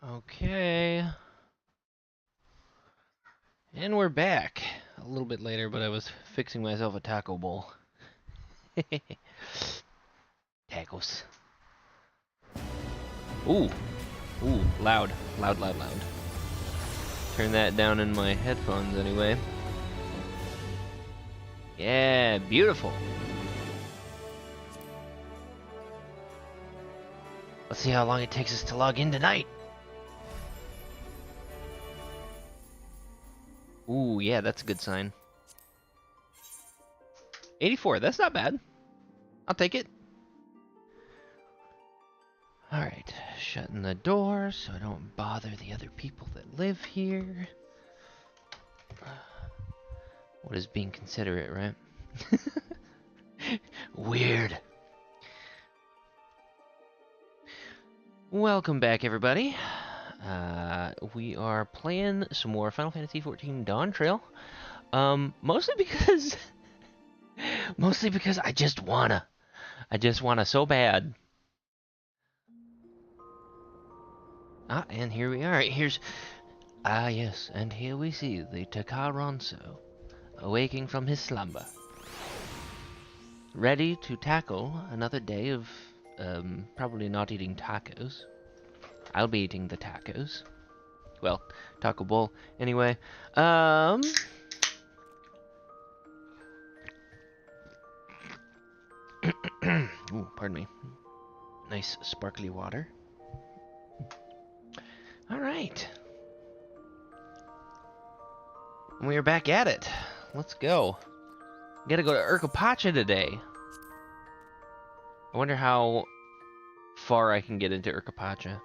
Okay. And we're back. A little bit later, but I was fixing myself a taco bowl. Tacos. Ooh. Ooh, loud. Loud, loud, loud. Turn that down in my headphones anyway. Yeah, beautiful. Let's see how long it takes us to log in tonight. Ooh, yeah, that's a good sign. 84, that's not bad. I'll take it. Alright, shutting the door so I don't bother the other people that live here. What is being considerate, right? Weird. Welcome back, everybody. We are playing some more Final Fantasy XIV Dawntrail. Mostly because I just wanna so bad. Ah, and here we are. Yes, and here we see the Takaronso awaking from his slumber, ready to tackle another day of probably not eating tacos. I'll be eating the tacos. Well, taco bowl. Anyway, ooh, pardon me. Nice sparkly water. All right. We are back at it. Let's go. Gotta go to Urkapacha today. I wonder how far I can get into Urkapacha.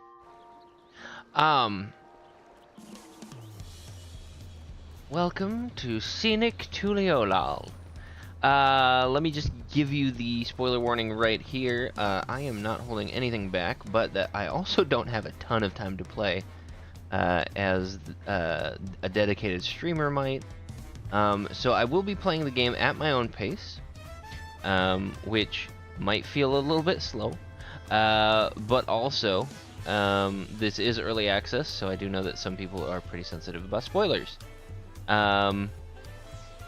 Welcome to Scenic Tuliolal. Let me just give you the spoiler warning right here. I am not holding anything back, but that I also don't have a ton of time to play, as a dedicated streamer might. So I will be playing the game at my own pace, which might feel a little bit slow, but also this is early access, so I do know that some people are pretty sensitive about spoilers.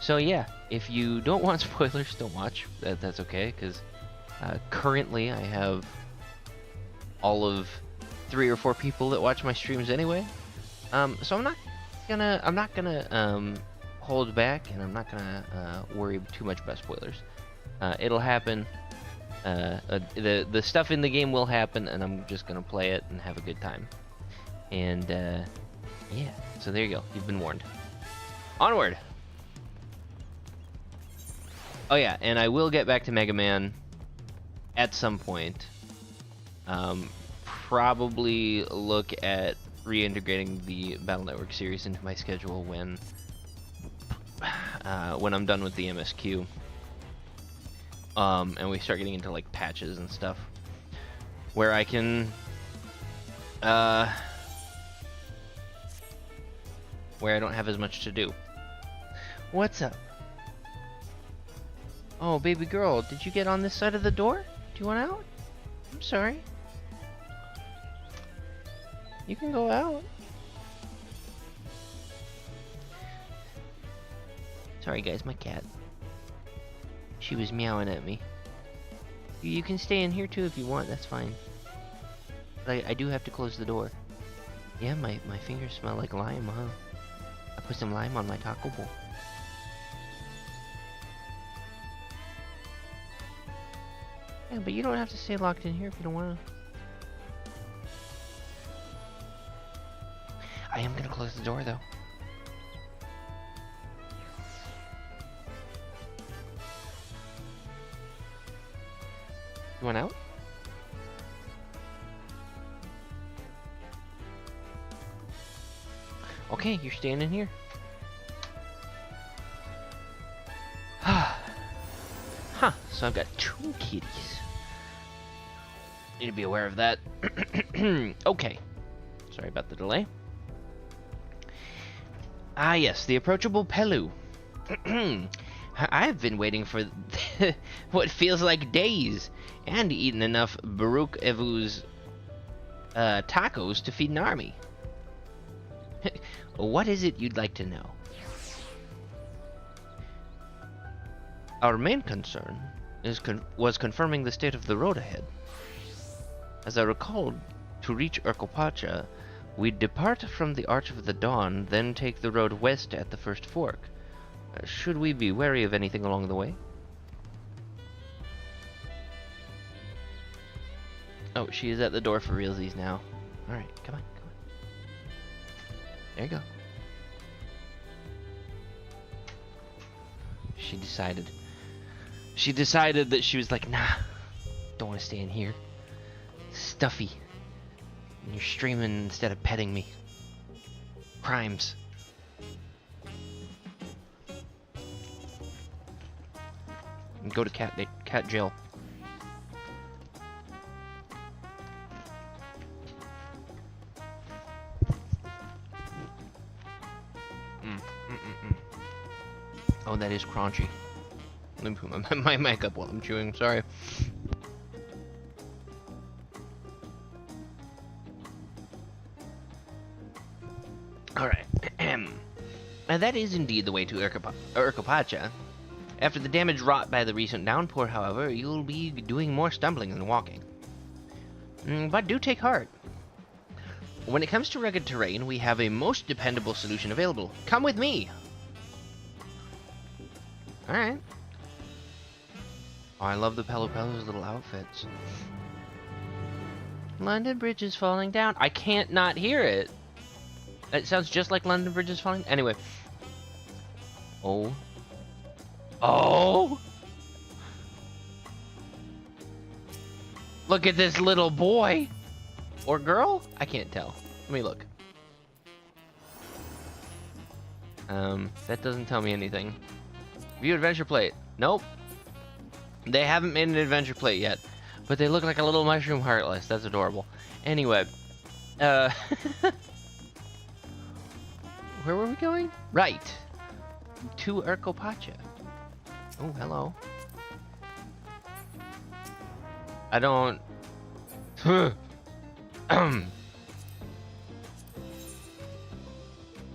So yeah, if you don't want spoilers, don't watch. That's okay, because currently I have all of 3 or 4 people that watch my streams anyway. So I'm not gonna hold back, and I'm not gonna worry too much about spoilers. It'll happen. The stuff in the game will happen, and I'm just gonna play it and have a good time. And yeah, so there you go. You've been warned. Onward. Oh yeah, and I will get back to Mega Man at some point. Probably look at reintegrating the Battle Network series into my schedule when I'm done with the MSQ. And we start getting into like patches and stuff, where I can where I don't have as much to do. What's up? Oh, baby girl, did you get on this side of the door? Do you want out? I'm sorry. You can go out. Sorry guys, my cat. She was meowing at me. You can stay in here too if you want, that's fine. But I do have to close the door. Yeah, my fingers smell like lime, huh? I put some lime on my taco bowl. Yeah, but you don't have to stay locked in here if you don't want to. I am gonna close the door though. You want out? Okay, you're staying in here. Huh, so I've got 2 kitties. Need to be aware of that. Okay. Sorry about the delay. Ah yes, the approachable Pelu. I've been waiting for what feels like days, and eaten enough Baruch Evu's tacos to feed an army. What is it you'd like to know? Our main concern was confirming the state of the road ahead. As I recall, to reach Urkopacha, we'd depart from the Arch of the Dawn, then take the road west at the first fork. Should we be wary of anything along the way? Oh, she is at the door for realsies now. Alright, come on, come on. There you go. She decided that she was like, nah, don't want to stay in here. It's stuffy. And you're streaming instead of petting me. Crimes. And go to cat jail. Oh, that is crunchy. Let me put my mic up while I'm chewing, sorry. Alright. Now that is indeed the way to Urkopacha. After the damage wrought by the recent downpour, however, you'll be doing more stumbling than walking. But do take heart. When it comes to rugged terrain, we have a most dependable solution available. Come with me! Alright. Oh, I love the Pelo's little outfits. London Bridge is falling down. I can't not hear it. It sounds just like London Bridge is falling. Anyway. Oh. Oh! Look at this little boy. Or girl? I can't tell. Let me look. That doesn't tell me anything. View adventure plate. Nope. They haven't made an adventure plate yet. But they look like a little mushroom heartless. That's adorable. Anyway. Where were we going? Right. To Urkopacha. Oh, hello. I don't...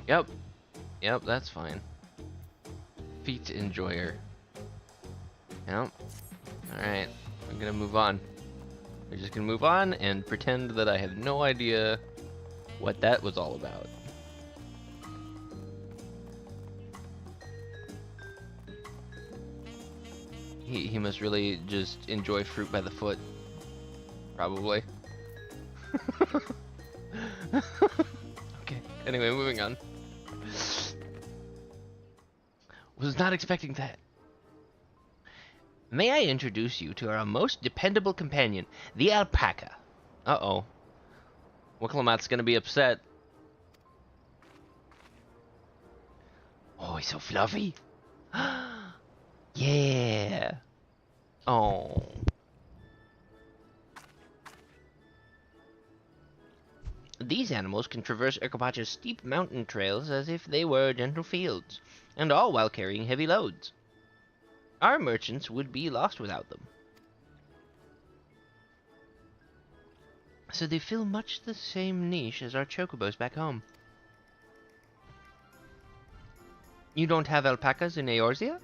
Yep. Yep, that's fine. Feet enjoyer. Yep. Alright. I'm gonna move on. We're just gonna move on and pretend that I have no idea what that was all about. He must really just enjoy fruit by the foot. Probably. Okay, anyway, moving on. Was not expecting that. May I introduce you to our most dependable companion, the alpaca. Uh-oh. Wicklemat's gonna be upset. Oh, he's so fluffy. Yeah. Oh. These animals can traverse Urkopacha's steep mountain trails as if they were gentle fields, and all while carrying heavy loads. Our merchants would be lost without them. So they fill much the same niche as our chocobos back home. You don't have alpacas in Eorzea?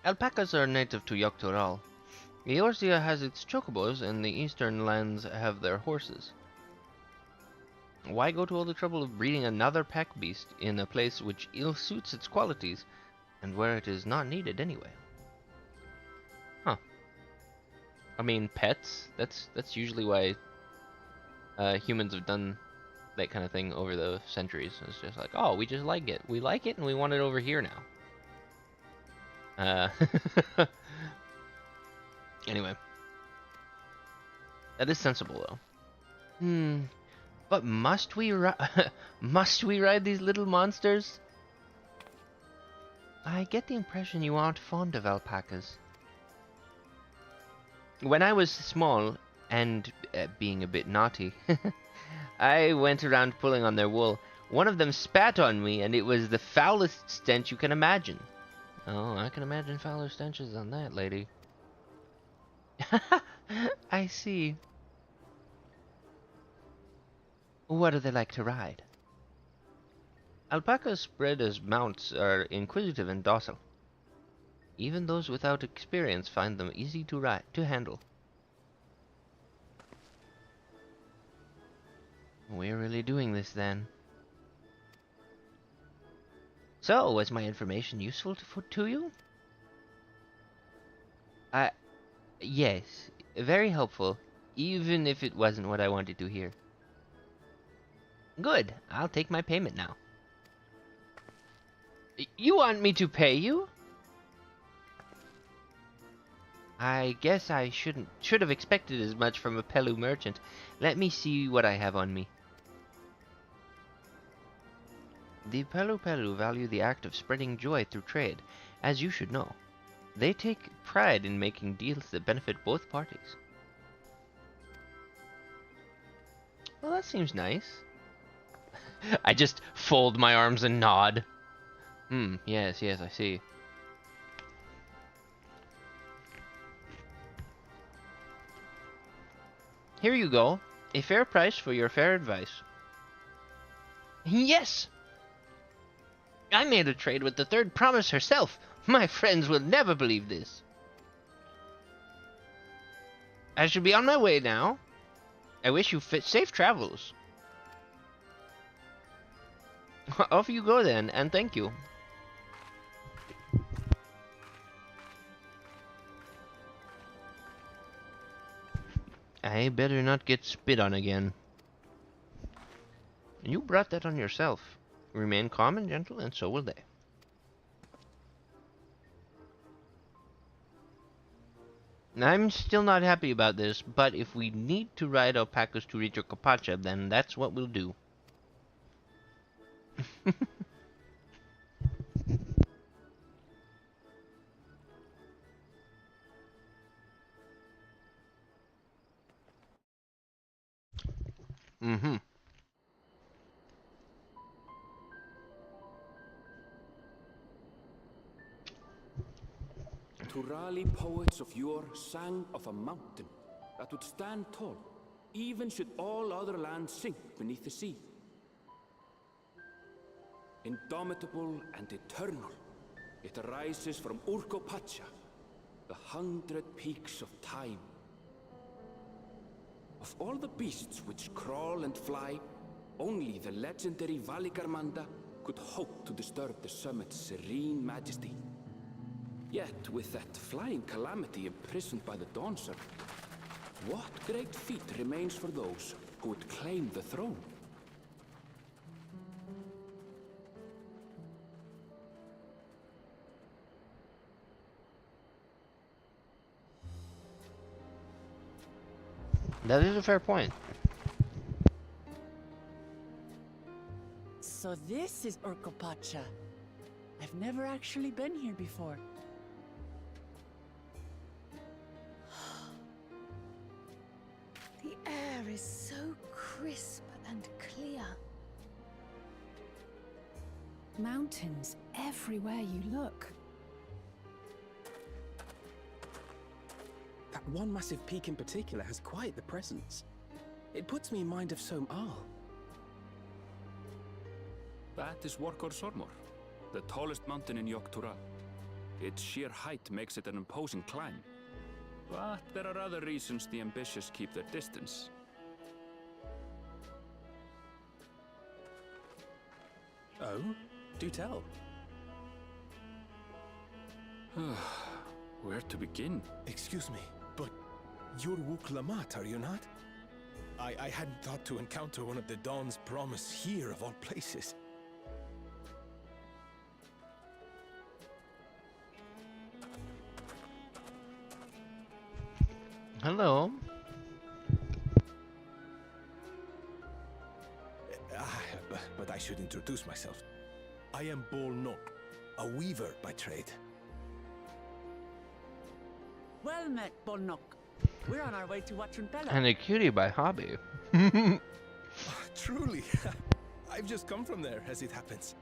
Alpacas are native to Yogg-Togthal. Eorzea has its chocobos, and the eastern lands have their horses. Why go to all the trouble of breeding another pack beast in a place which ill suits its qualities, and where it is not needed anyway? Huh. I mean, pets, that's usually why humans have done that kind of thing over the centuries. It's just like, oh, we just like it. We like it, and we want it over here now. Anyway. That is sensible, though. But must we must we ride these little monsters? I get the impression you aren't fond of alpacas. When I was small, and being a bit naughty, I went around pulling on their wool. One of them spat on me, and it was the foulest stench you can imagine. Oh, I can imagine fouler stenches on that, lady. I see. What do they like to ride? Alpacas bred as mounts are inquisitive and docile. Even those without experience find them easy to handle. We're really doing this then. So, was my information useful to you? Yes, very helpful, even if it wasn't what I wanted to hear. Good, I'll take my payment now. You want me to pay you? I guess I should have expected as much from a Pelu merchant. Let me see what I have on me. The Pelu value the act of spreading joy through trade, as you should know. They take pride in making deals that benefit both parties. Well, that seems nice. I just fold my arms and nod. Yes, I see. Here you go. A fair price for your fair advice. Yes! I made a trade with the third promise herself. My friends will never believe this. I should be on my way now. I wish you safe travels. Off you go then, and thank you. I better not get spit on again. You brought that on yourself. Remain calm and gentle, and so will they. I'm still not happy about this, but if we need to ride alpacas to reach Okapacha, then that's what we'll do. Turali poets of yore sang of a mountain that would stand tall, even should all other lands sink beneath the sea. Indomitable and eternal, it arises from Urkopacha, the 100 peaks of time. Of all the beasts which crawl and fly, only the legendary Valigarmanda could hope to disturb the summit's serene majesty. Yet, with that flying calamity imprisoned by the Dawntrail, what great feat remains for those who would claim the throne? That is a fair point. So this is Urkopacha. I've never actually been here before. The air is so crisp and clear. Mountains everywhere you look. That one massive peak in particular has quite the presence. It puts me in mind of Som-Al. That is Workor Sormor, the tallest mountain in Yogg-Tural. Its sheer height makes it an imposing climb. But there are other reasons the ambitious keep their distance. Oh? Do tell. Where to begin? Excuse me, but you're Wuk Lamat, are you not? I hadn't thought to encounter one of the Dawn's promise here, of all places. Hello. But I should introduce myself. I am Bol Nok, a weaver by trade. Well met, Bolnok. We're on our way to Watranbella. And a cutie by hobby. Truly, I've just come from there, as it happens.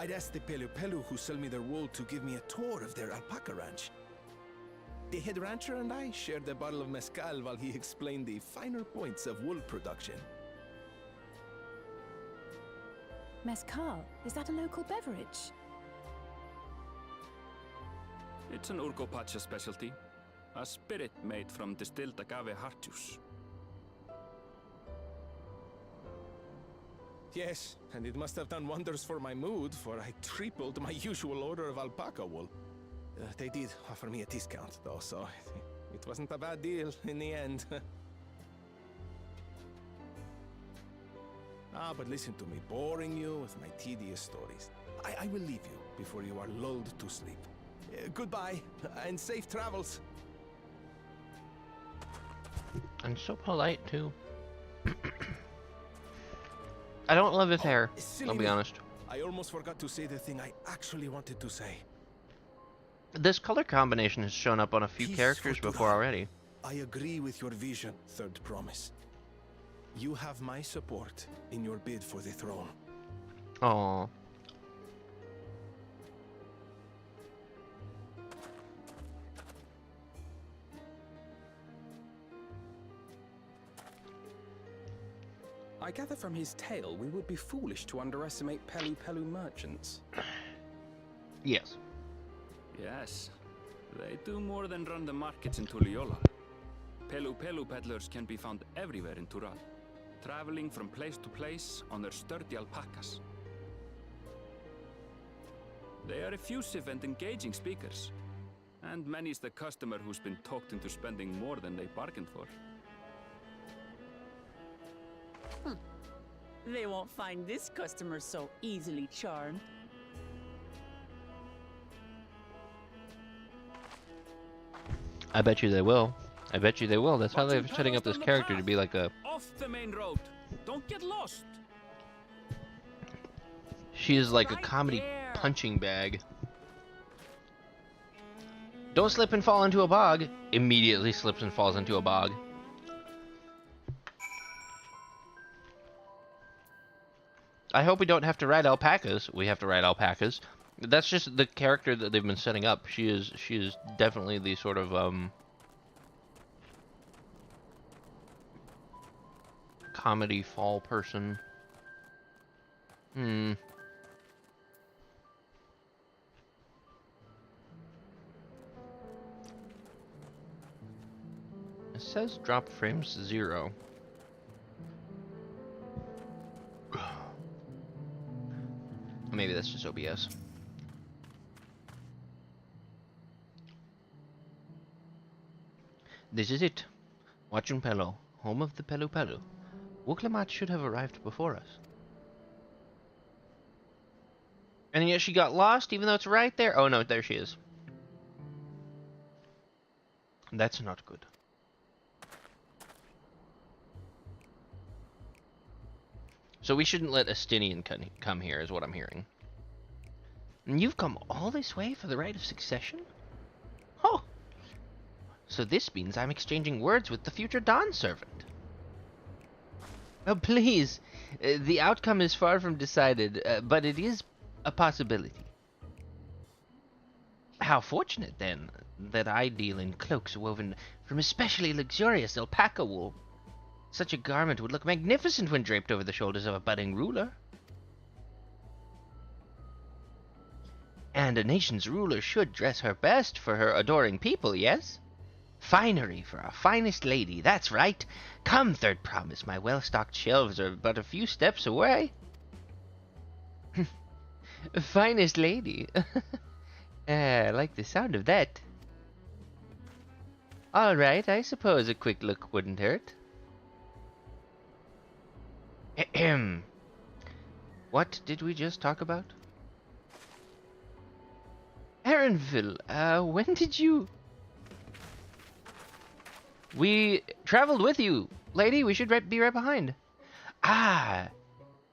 I'd asked the Pelu who sell me their wool to give me a tour of their alpaca ranch. The head rancher and I shared a bottle of mezcal while he explained the finer points of wool production. Mezcal, is that a local beverage? It's an Urgopacha specialty. A spirit made from distilled agave heart juice. Yes, and it must have done wonders for my mood, for I tripled my usual order of alpaca wool. They did offer me a discount, though, so it wasn't a bad deal in the end. But listen to me, boring you with my tedious stories. I will leave you before you are lulled to sleep. Goodbye, and safe travels. And so polite, too. I don't love his hair, silly I'll be me. honest. I almost forgot to say the thing I actually wanted to say. This color combination has shown up on a few Peace characters for before Dural. already. I agree with your vision, Third Promise. You have my support in your bid for the throne. Aww. I gather from his tale we would be foolish to underestimate Pelu Pelu merchants. Yes. Yes, they do more than run the markets in Tuliyollal. Pelu Pelu peddlers can be found everywhere in Tural, traveling from place to place on their sturdy alpacas. They are effusive and engaging speakers, and many's the customer who's been talked into spending more than they bargained for. They won't find this customer so easily charmed. I bet you they will. I bet you they will. That's how Watch they're him setting up pedal this down the character to path. be like a... Off the main road! Don't get lost! She is like a Right comedy there. punching bag. Don't slip and fall into a bog. Immediately slips and falls into a bog. I hope we don't have to ride alpacas. We have to ride alpacas. That's just the character that they've been setting up. She is definitely the sort of comedy fall person. It says drop frames 0. Maybe that's just OBS. This is it. Wachunpelo, home of the Pelu Pelu. Wuklamat should have arrived before us. And yet she got lost even though it's right there. Oh no, there she is. That's not good. So we shouldn't let Estinian come here, is what I'm hearing. And you've come all this way for the right of succession? Oh! So this means I'm exchanging words with the future Dawn servant. Oh, please! The outcome is far from decided, but it is a possibility. How fortunate, then, that I deal in cloaks woven from especially luxurious alpaca wool. Such a garment would look magnificent when draped over the shoulders of a budding ruler. And a nation's ruler should dress her best for her adoring people, yes? Finery for our finest lady, that's right. Come, Third Promise, my well-stocked shelves are but a few steps away. Finest lady. I like the sound of that. All right, I suppose a quick look wouldn't hurt. Ahem. What did we just talk about? Aaronville, when did you... We traveled with you, lady. We should be right behind. Ah,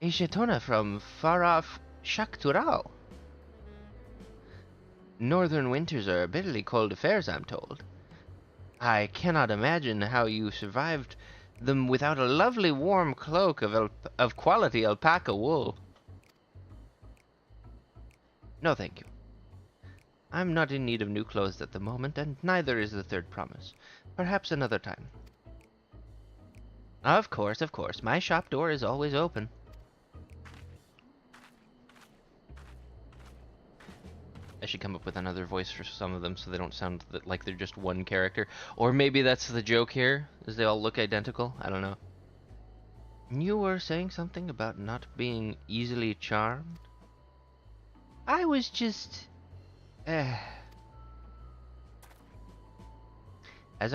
a Shetona from far off Shaktural. Northern winters are bitterly cold affairs, I'm told. I cannot imagine how you survived them without a lovely warm cloak of quality alpaca wool. No, thank you. I'm not in need of new clothes at the moment, and neither is the third promise. Perhaps another time. Of course, of course. My shop door is always open. I should come up with another voice for some of them so they don't sound like they're just one character. Or maybe that's the joke here, is they all look identical. I don't know. You were saying something about not being easily charmed? I was just... As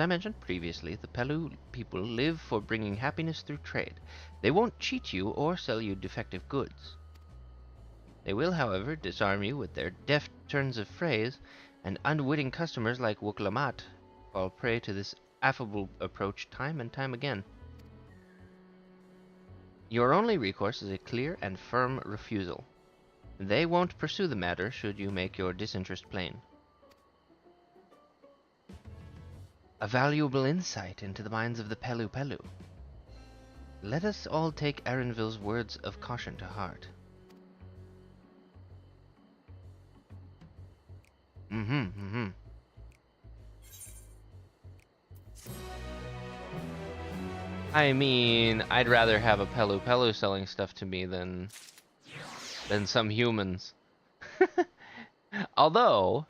I mentioned previously, the Pelu people live for bringing happiness through trade. They won't cheat you or sell you defective goods. They will, however, disarm you with their deft turns of phrase, and unwitting customers like Wuklamat fall prey to this affable approach time and time again. Your only recourse is a clear and firm refusal. They won't pursue the matter should you make your disinterest plain. A valuable insight into the minds of the Pelu Pelu. Let us all take Arenville's words of caution to heart. I mean, I'd rather have a Pelu Pelu selling stuff to me than some humans. Although,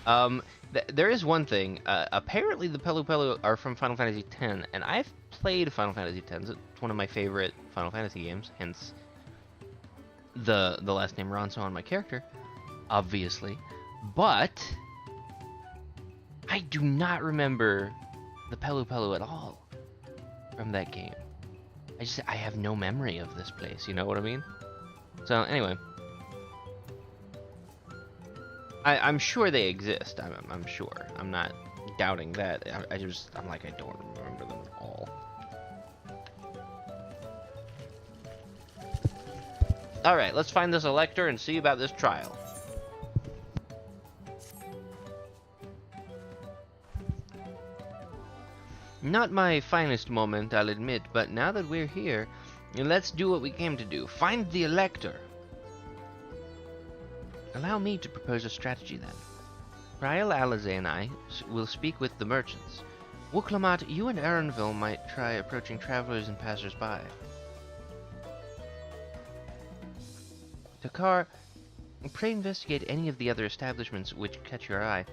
there is one thing. Apparently, the Pelu Pelu are from Final Fantasy X, and I've played Final Fantasy X. It's one of my favorite Final Fantasy games. Hence, the last name Ronso on my character, obviously. But I do not remember the Pelu Pelu at all from that game. I have no memory of this place. You know what I mean? So anyway. I'm sure they exist. I'm sure. I'm not doubting that. I'm like, I don't remember them at all. Alright, let's find this elector and see about this trial. Not my finest moment, I'll admit, but now that we're here, let's do what we came to do. Find the elector. Allow me to propose a strategy, then. Rael Alize and I will speak with the merchants. Wuklamat, you and Arenville might try approaching travelers and passers-by. Takar, pray investigate any of the other establishments which catch your eye.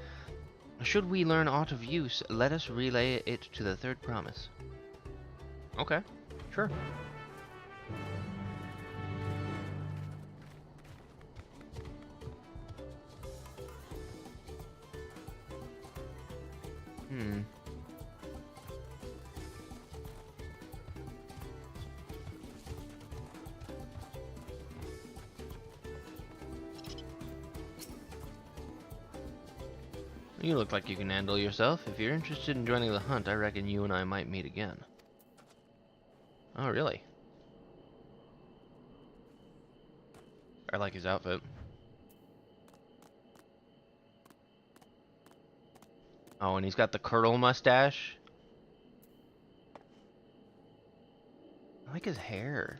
Should we learn aught of use, let us relay it to the third promise. Okay, sure. You look like you can handle yourself. If you're interested in joining the hunt, I reckon you and I might meet again. Oh, really? I like his outfit. Oh, and he's got the curl mustache. I like his hair.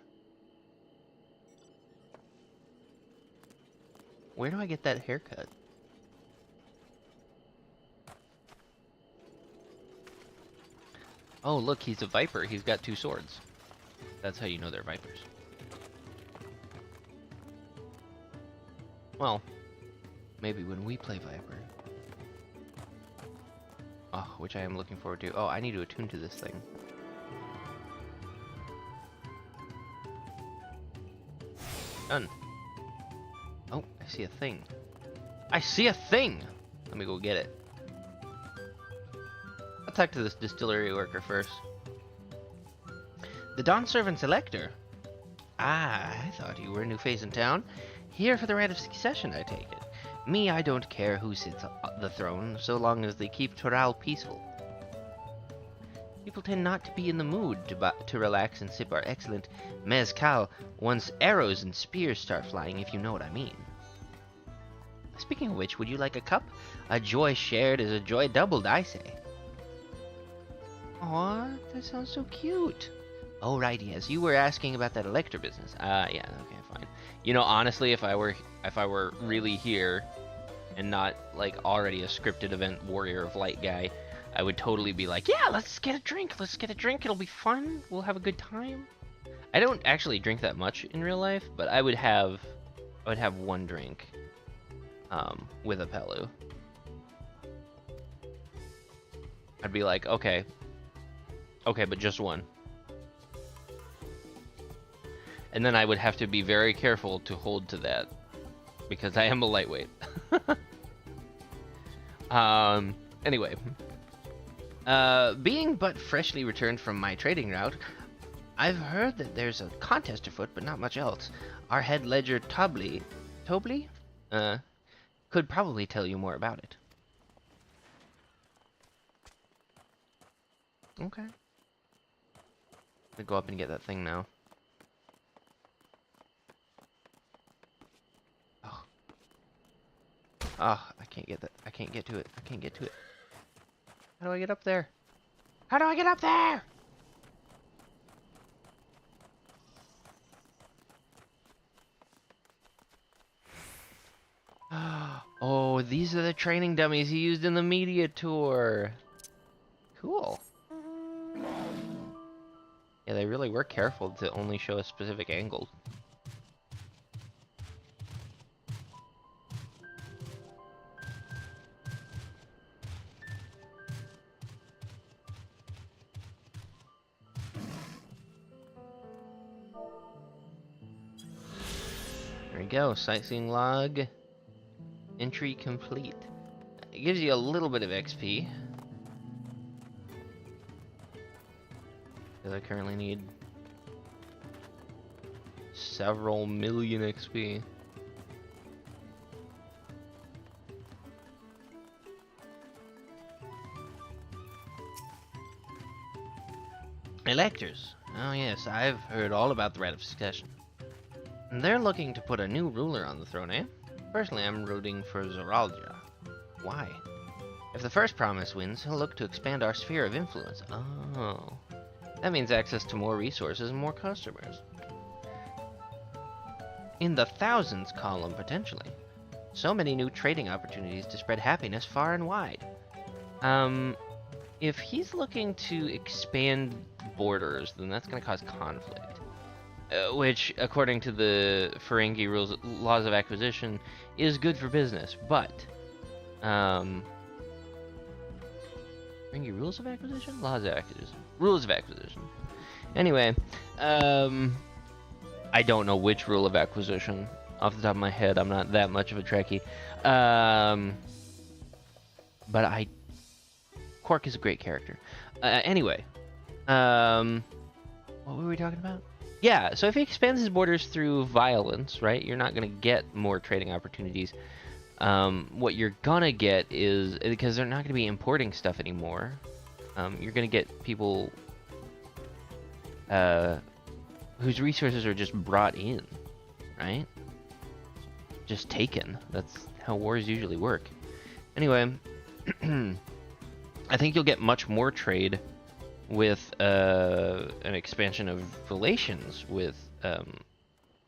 Where do I get that haircut? Oh, look, he's a viper. He's got two swords. That's how you know they're vipers. Well, maybe when we play Viper. Oh, which I am looking forward to. Oh, I need to attune to this thing. Done. Oh, I see a thing. I see a thing! Let me go get it. I'll talk to this distillery worker first. The Dawn Servant's Elector. Ah, I thought you were a new face in town. Here for the right of succession, I take it. Me, I don't care who sits on the throne, so long as they keep Toral peaceful. People tend not to be in the mood to relax and sip our excellent mezcal once arrows and spears start flying, if you know what I mean. Speaking of which, would you like a cup? A joy shared is a joy doubled, I say. Aw, that sounds so cute. Oh, right, yes. You were asking about that Elector business. Yeah, okay, fine. You know, honestly, if I were really here, and not like already a scripted event warrior of light guy, I would totally be like, yeah, let's get a drink, it'll be fun, we'll have a good time. I don't actually drink that much in real life, but I would have one drink with a Pelu. I'd be like, okay, but just one. And then I would have to be very careful to hold to that, because I am a lightweight. Anyway. Being but freshly returned from my trading route, I've heard that there's a contest afoot, but not much else. Our head ledger Tobley, could probably tell you more about it. Okay. I'm gonna go up and get that thing now. Oh, I can't get that. I can't get to it. I can't get to it. How do I get up there? How do I get up there? Oh, these are the training dummies he used in the media tour. Cool. Yeah, they really were careful to only show a specific angle. There we go, sightseeing log. Entry complete. It gives you a little bit of XP. Because I currently need several million XP. Electors. Oh yes, I've heard all about the Right of Succession. They're looking to put a new ruler on the throne, eh? Personally, I'm rooting for Zoralja. Why? If the first promise wins, he'll look to expand our sphere of influence. Oh. That means access to more resources and more customers. In the thousands column, potentially. So many new trading opportunities to spread happiness far and wide. If he's looking to expand borders, then that's going to cause conflict. Which, according to the Ferengi laws of acquisition, is good for business, but... Ferengi rules of acquisition? Laws of acquisition. Rules of acquisition. Anyway, I don't know which rule of acquisition. Off the top of my head, I'm not that much of a Trekkie. But Quark is a great character. Anyway, what were we talking about? Yeah, so if he expands his borders through violence, right, you're not going to get more trading opportunities. What you're going to get is, because they're not going to be importing stuff anymore, you're going to get people whose resources are just brought in, right? Just taken. That's how wars usually work. Anyway, I think you'll get much more trade with an expansion of relations with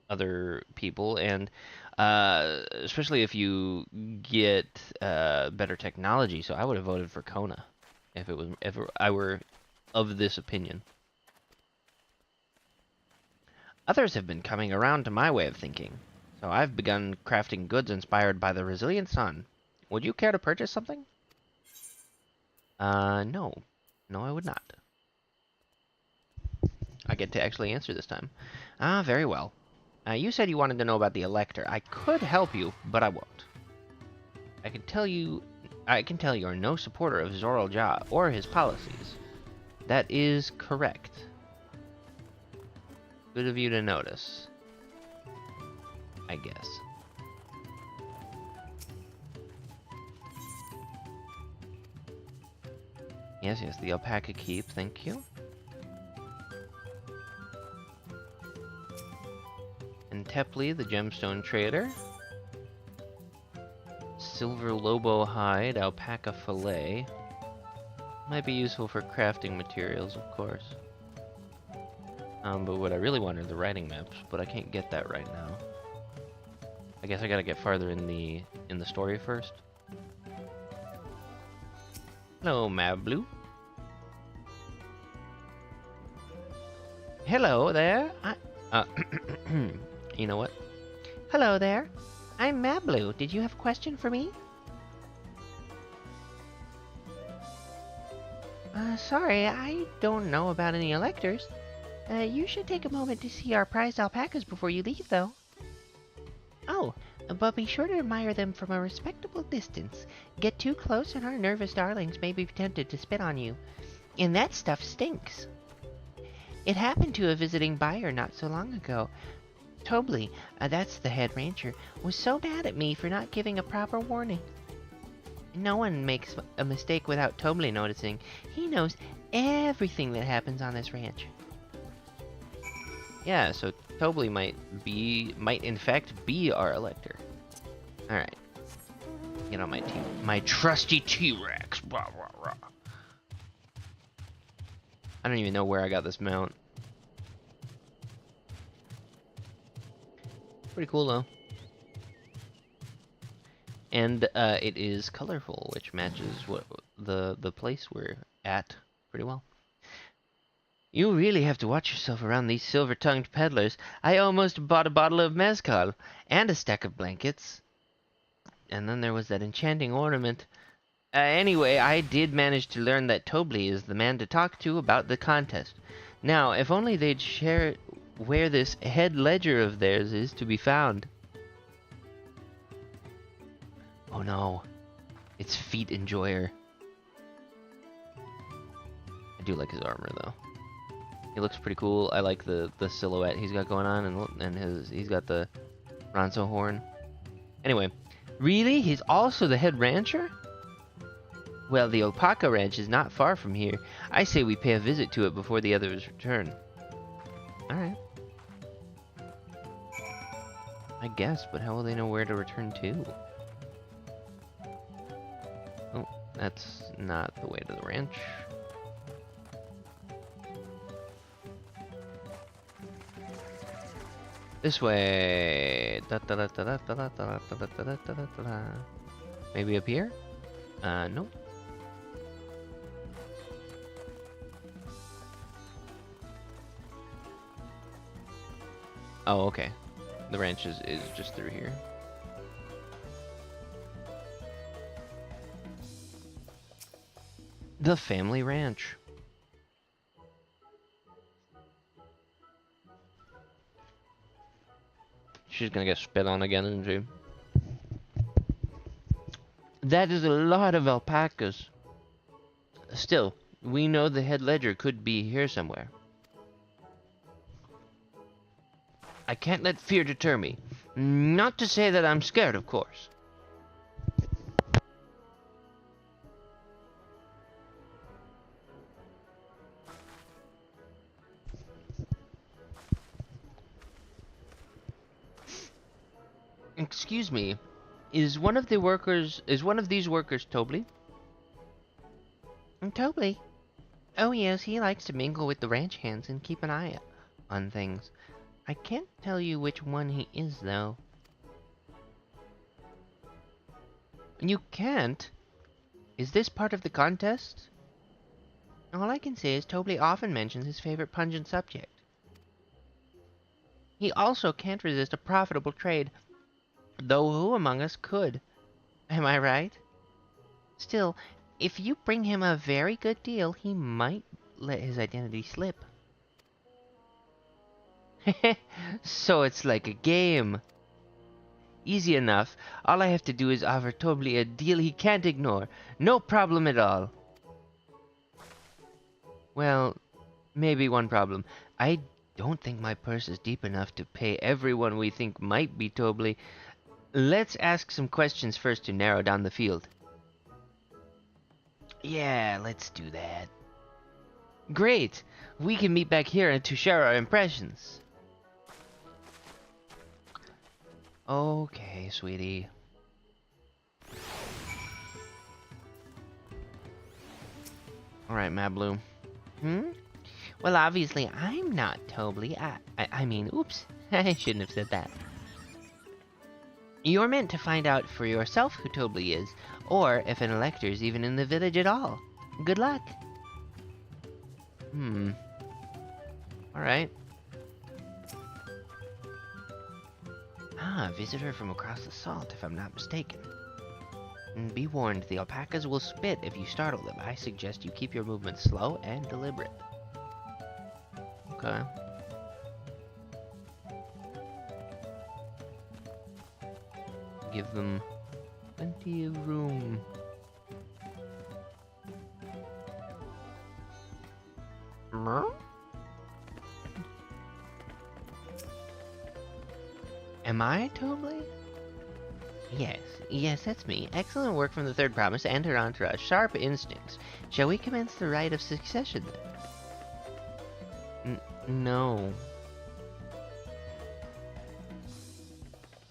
other people, and especially if you get better technology. So I would have voted for Kona if I were of this opinion. Others have been coming around to my way of thinking, so I've begun crafting goods inspired by the resilient sun. Would you care to purchase something? No, I would not. I get to actually answer this time. Ah, very well. You said you wanted to know about the Elector. I could help you, but I won't. I can tell you are no supporter of Zoral Ja or his policies. That is correct. Good of you to notice, I guess. Yes, the alpaca keep, thank you. And Tepley, the gemstone trader. Silver lobo hide, alpaca fillet. Might be useful for crafting materials, of course. But what I really want are the writing maps, but I can't get that right now. I guess I gotta get farther in the story first. Hello, Mablu. Hello there. You know what? Hello there. I'm Mablu. Did you have a question for me? Sorry, I don't know about any electors. You should take a moment to see our prized alpacas before you leave, though. Oh, but be sure to admire them from a respectable distance. Get too close and our nervous darlings may be tempted to spit on you. And that stuff stinks. It happened to a visiting buyer not so long ago. Tobley, that's the head rancher, was so mad at me for not giving a proper warning. No one makes a mistake without Tobley noticing. He knows everything that happens on this ranch. Yeah, so Tobley might in fact be our elector. Alright. Get on my team. My trusty T-Rex. Rah, rah, rah. I don't even know where I got this mount. Pretty cool though. And it is colorful, which matches what the place we're at pretty well. You really have to watch yourself around these silver-tongued peddlers. I almost bought a bottle of mezcal and a stack of blankets. And then there was that enchanting ornament. Anyway, I did manage to learn that Tobley is the man to talk to about the contest. Now, if only they'd share where this head ledger of theirs is to be found. Oh no, it's Feet Enjoyer. I do like his armor though. He looks pretty cool. I like the silhouette he's got going on, and he's got the Ronso horn. Anyway, really? He's also the head rancher? Well, the alpaca ranch is not far from here. I say we pay a visit to it before the others return. Alright. I guess, but how will they know where to return to? Oh, that's not the way to the ranch. This way. Maybe up here? Nope. Oh, okay. The ranch is just through here. The family ranch. She's gonna get spit on again, isn't she? That is a lot of alpacas. Still, we know the head ledger could be here somewhere. I can't let fear deter me. Not to say that I'm scared, of course. Excuse me, is one of these workers Tobley? Tobley? Oh yes, he likes to mingle with the ranch hands and keep an eye on things. I can't tell you which one he is, though. You can't? Is this part of the contest? All I can say is Tobley often mentions his favorite pungent subject. He also can't resist a profitable trade, though who among us could? Am I right? Still, if you bring him a very good deal, he might let his identity slip. So it's like a game. Easy enough. All I have to do is offer Tobley a deal he can't ignore. No problem at all. Well, maybe one problem. I don't think my purse is deep enough to pay everyone we think might be Tobley. Let's ask some questions first to narrow down the field. Yeah, let's do that. Great! We can meet back here to share our impressions. Okay, sweetie. Alright, Mablu. Well, obviously, I'm not Tobley. I mean, oops. I shouldn't have said that. You're meant to find out for yourself who Tobli is, or if an elector's even in the village at all. Good luck. Alright. Ah, a visitor from across the salt, if I'm not mistaken. Be warned, the alpacas will spit if you startle them. I suggest you keep your movements slow and deliberate. Okay. Give them plenty of room. Am I Tobli? Yes, that's me. Excellent work from the third promise and her entourage. Sharp instincts. Shall we commence the rite of succession then? No.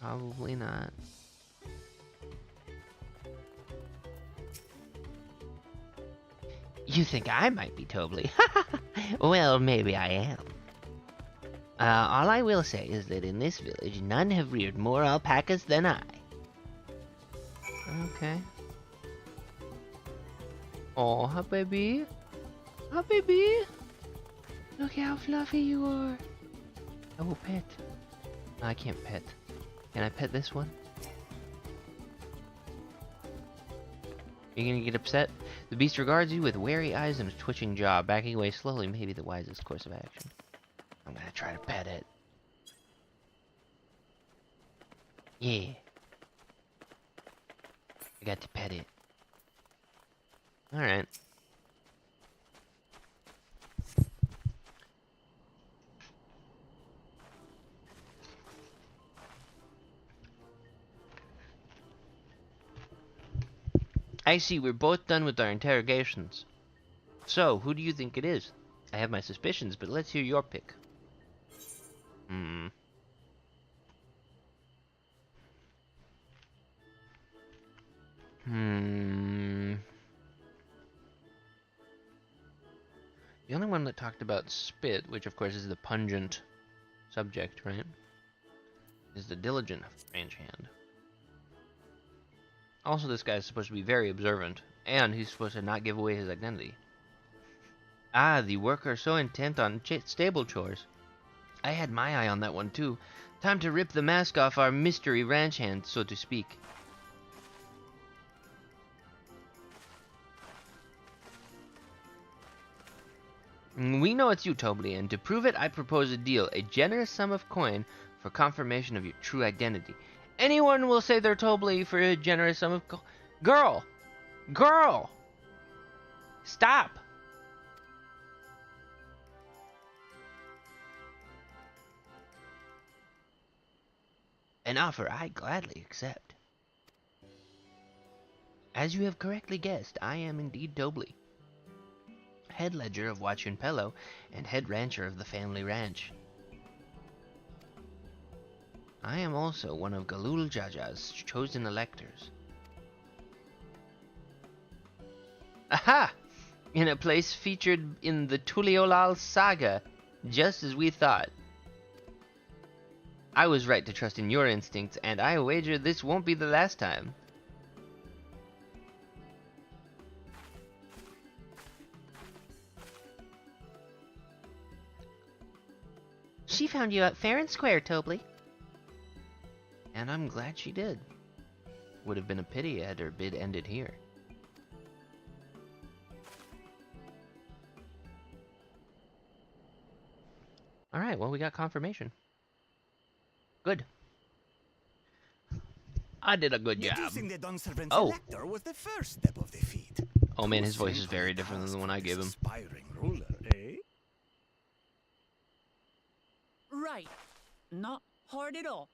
Probably not. You think I might be Tobli? Well, maybe I am. All I will say is that in this village, none have reared more alpacas than I. Okay. Oh, hi, baby. Hi, baby. Look how fluffy you are. I will pet. No, I can't pet. Can I pet this one? Are you gonna get upset? The beast regards you with wary eyes and a twitching jaw. Backing away slowly may be the wisest course of action. I'm gonna try to pet it. Yeah. I got to pet it. Alright. I see, we're both done with our interrogations. So, who do you think it is? I have my suspicions, but let's hear your pick. The only one that talked about spit, which of course is the pungent subject, right? Is the diligent range hand. Also, this guy is supposed to be very observant, and he's supposed to not give away his identity. Ah, the worker so intent on stable chores. I had my eye on that one too. Time to rip the mask off our mystery ranch hand, so to speak. We know it's you, Tobli, and to prove it, I propose a deal. A generous sum of coin for confirmation of your true identity. Anyone will say they're Tobli for a generous sum of Girl! Girl! Stop! An offer I gladly accept. As you have correctly guessed, I am indeed Tobli, head ledger of Wachunpelo and head rancher of the family ranch. I am also one of Galul Jaja's chosen electors. Aha! In a place featured in the Tuliolal saga, just as we thought. I was right to trust in your instincts, and I wager this won't be the last time. She found you out fair and square, Tobli. And I'm glad she did. Would have been a pity had her bid ended here. Alright, well, we got confirmation. Good. I did a good job. Oh. Was the first step of defeat. Oh man, his voice is very different than the one I gave him. Aspiring ruler, eh? Right. Not hard at all.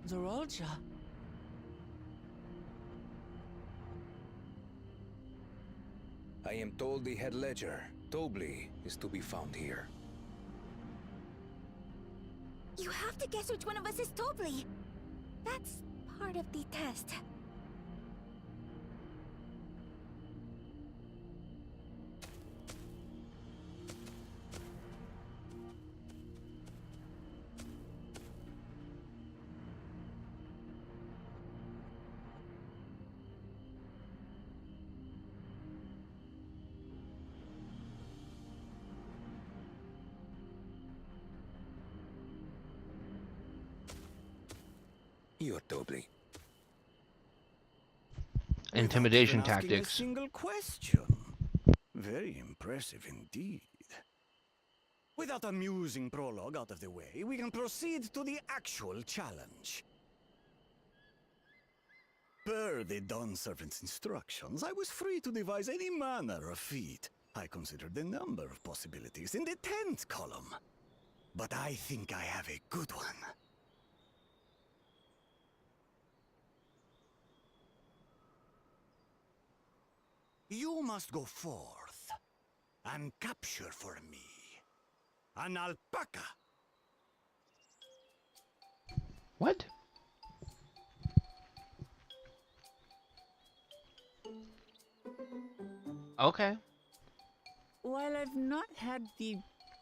Zorolja. I am told the head ledger, Tobli, is to be found here. You have to guess which one of us is Tobli. That's part of the test. You're doubly. Intimidation Without even asking tactics. a single question. Very impressive indeed. With that amusing prologue out of the way, we can proceed to the actual challenge. Per the Dawn Servant's instructions, I was free to devise any manner of feat. I considered the number of possibilities in the 10th column. But I think I have a good one. You must go forth and capture for me an alpaca. What? Okay. While I've not had the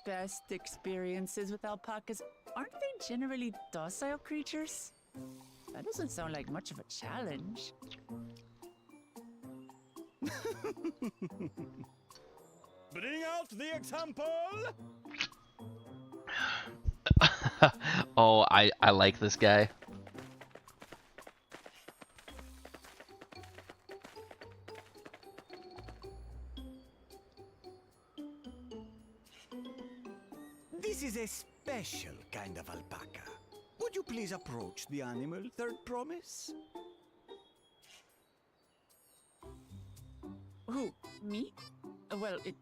best experiences with alpacas, aren't they generally docile creatures? That doesn't sound like much of a challenge. Bring out the example! Oh, I like this guy. This is a special kind of alpaca. Would you please approach the animal, Third Promise? Who? Me? Well, it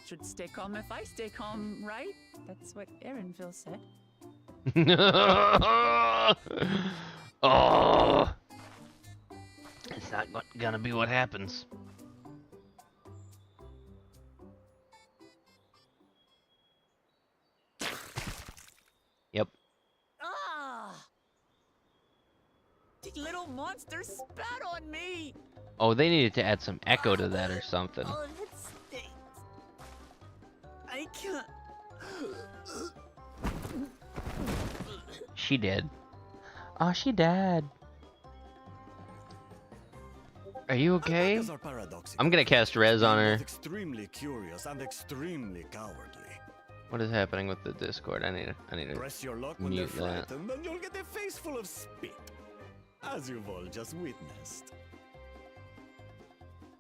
should stay calm if I stay calm, right? That's what Aaronville said. Oh, it's not gonna be what happens. Yep. Ah! The little monster spat on me! Oh, they needed to add some echo to that or something. Oh, that stinks. I can't. She did. Oh, she died. Are you okay? Alpacas are paradoxical. I'm gonna cast Res on her. Both extremely curious and extremely cowardly. What is happening with the Discord? I need to Press your luck when they're mute that. frightened, and you'll get a face full of spit, as you've all just witnessed.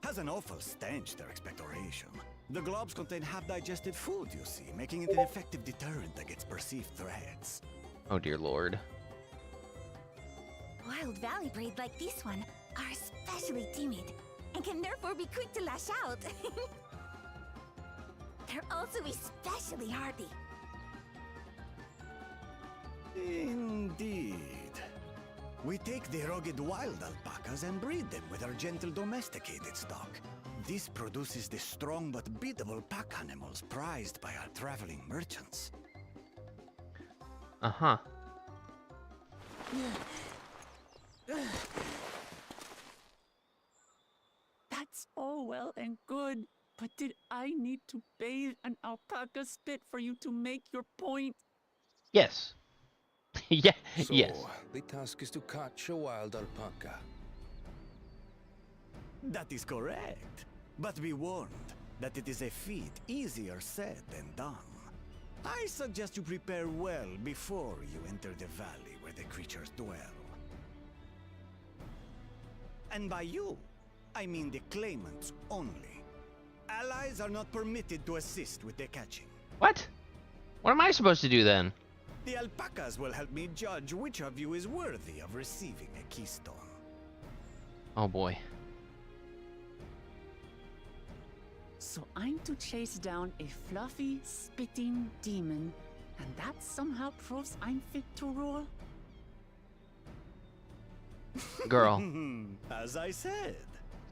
Has an awful stench, their expectoration. The globs contain half-digested food, you see, making it an effective deterrent against perceived threats. Oh dear lord. Wild valley braid like this one are especially timid and can therefore be quick to lash out. They're also especially hardy. Indeed. We take the rugged wild alpacas and breed them with our gentle domesticated stock. This produces the strong but beatable pack animals prized by our traveling merchants. Uh-huh. That's all well and good, but did I need to bathe an alpaca spit for you to make your point? Yes. Yeah. So, Yes. the task is to catch a wild alpaca. That is correct. But be warned that it is a feat easier said than done. I suggest you prepare well before you enter the valley where the creatures dwell. And by you, I mean the claimants only. Allies are not permitted to assist with the catching. What? What am I supposed to do then? The alpacas will help me judge which of you is worthy of receiving a keystone. Oh boy. So I'm to chase down a fluffy, spitting demon, and that somehow proves I'm fit to rule? Girl. As I said,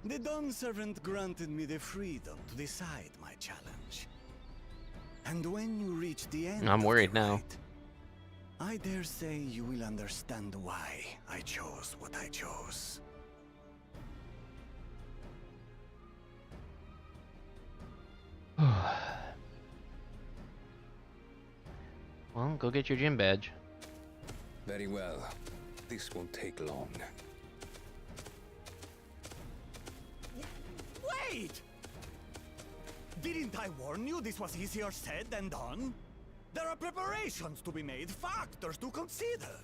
the Dawn Servant granted me the freedom to decide my challenge. And when you reach the end I'm of worried the now. ride, I dare say you will understand why I chose what I chose. Well, go get your gym badge. Very well. This won't take long. Wait! Didn't I warn you this was easier said than done? There are preparations to be made, factors to consider.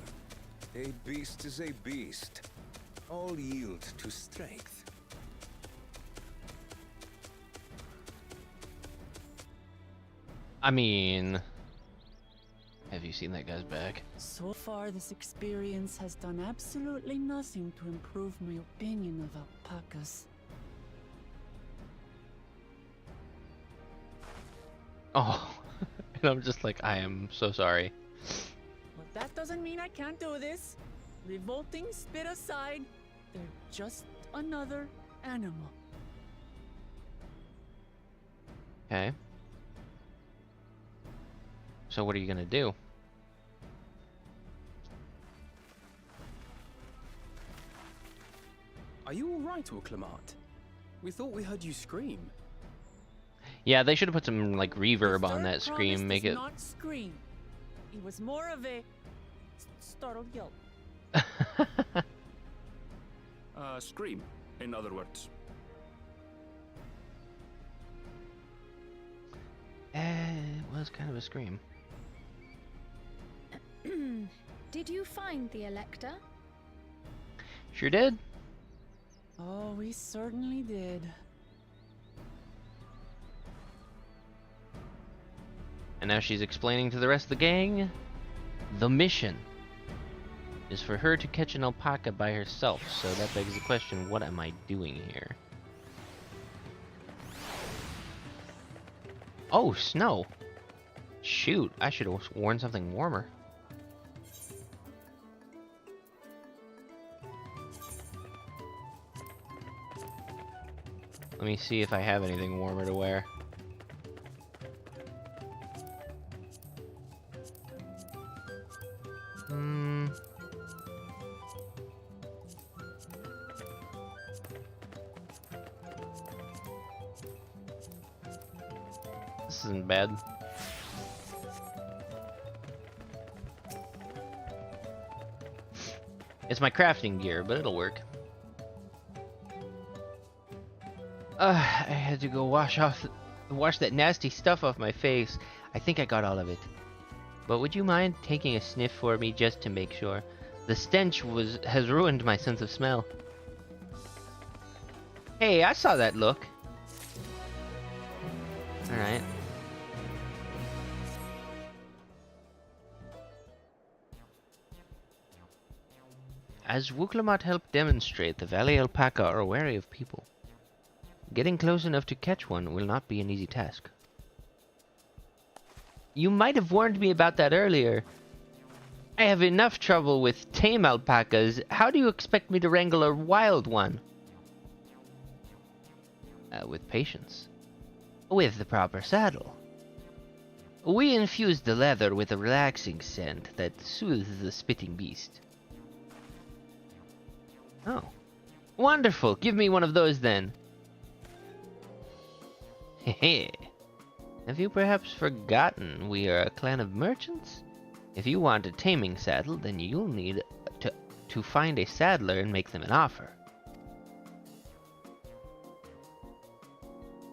A beast is a beast. All yield to strength. I mean, have you seen that guy's back? So far, this experience has done absolutely nothing to improve my opinion of alpacas. Oh, and I'm just like, I am so sorry. But that doesn't mean I can't do this. Revolting spit aside, they're just another animal. Okay. So what are you gonna do? Are you alright, Uklamat? We thought we heard you scream. Yeah, they should have put some like reverb The on third that promise scream, make does it. not scream. It was more of a startled yelp. Scream, in other words. It was kind of a scream. Did you find the Elector? Sure did. Oh, we certainly did. And now she's explaining to the rest of the gang, the mission is for her to catch an alpaca by herself. So that begs the question, what am I doing here? Oh, snow. Shoot, I should have worn something warmer. Let me see if I have anything warmer to wear. This isn't bad. It's my crafting gear, but it'll work. I had to go wash that nasty stuff off my face. I think I got all of it. But would you mind taking a sniff for me just to make sure? The stench has ruined my sense of smell. Hey, I saw that look. Alright. As Wuklamat helped demonstrate, the valley alpaca are wary of people. Getting close enough to catch one will not be an easy task. You might have warned me about that earlier. I have enough trouble with tame alpacas. How do you expect me to wrangle a wild one? With patience. With the proper saddle. We infuse the leather with a relaxing scent that soothes the spitting beast. Oh. Wonderful! Give me one of those then. Hehe. Have you perhaps forgotten we are a clan of merchants? If you want a taming saddle, then you'll need to find a saddler and make them an offer.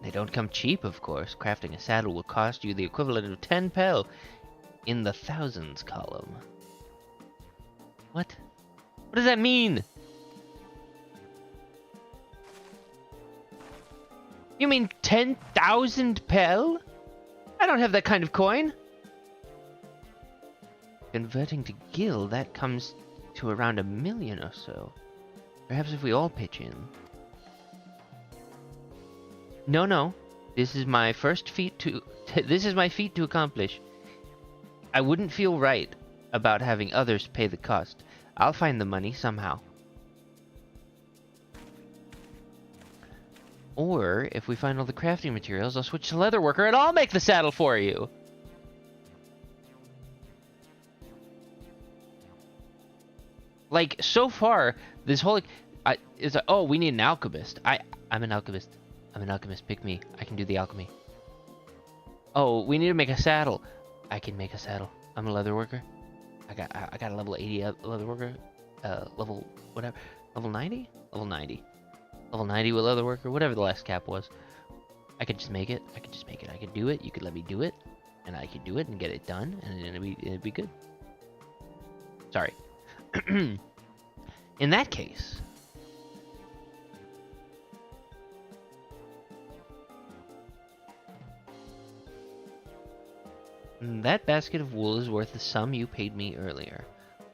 They don't come cheap, of course. Crafting a saddle will cost you the equivalent of 10 pel in the thousands column. What? What does that mean? You mean 10,000 pel? I don't have that kind of coin. Converting to gil, that comes to around 1 million or so. Perhaps if we all pitch in. No. This is my first feat to... this is my feat to accomplish. I wouldn't feel right about having others pay the cost. I'll find the money somehow. Or, if we find all the crafting materials, I'll switch to leatherworker and I'll make the saddle for you! Like, so far, this whole... it's like, oh, we need an alchemist. I'm an alchemist. I'm an alchemist. Pick me. I can do the alchemy. Oh, we need to make a saddle. I can make a saddle. I'm a leather worker. I got a level 80 leather worker. Level... whatever. Level 90? Level 90. Level 90 with leather worker. Whatever the last cap was. I could just make it. I could just make it. I could do it. You could let me do it. And I could do it and get it done. And it'd be good. Sorry. In that case... that basket of wool is worth the sum you paid me earlier.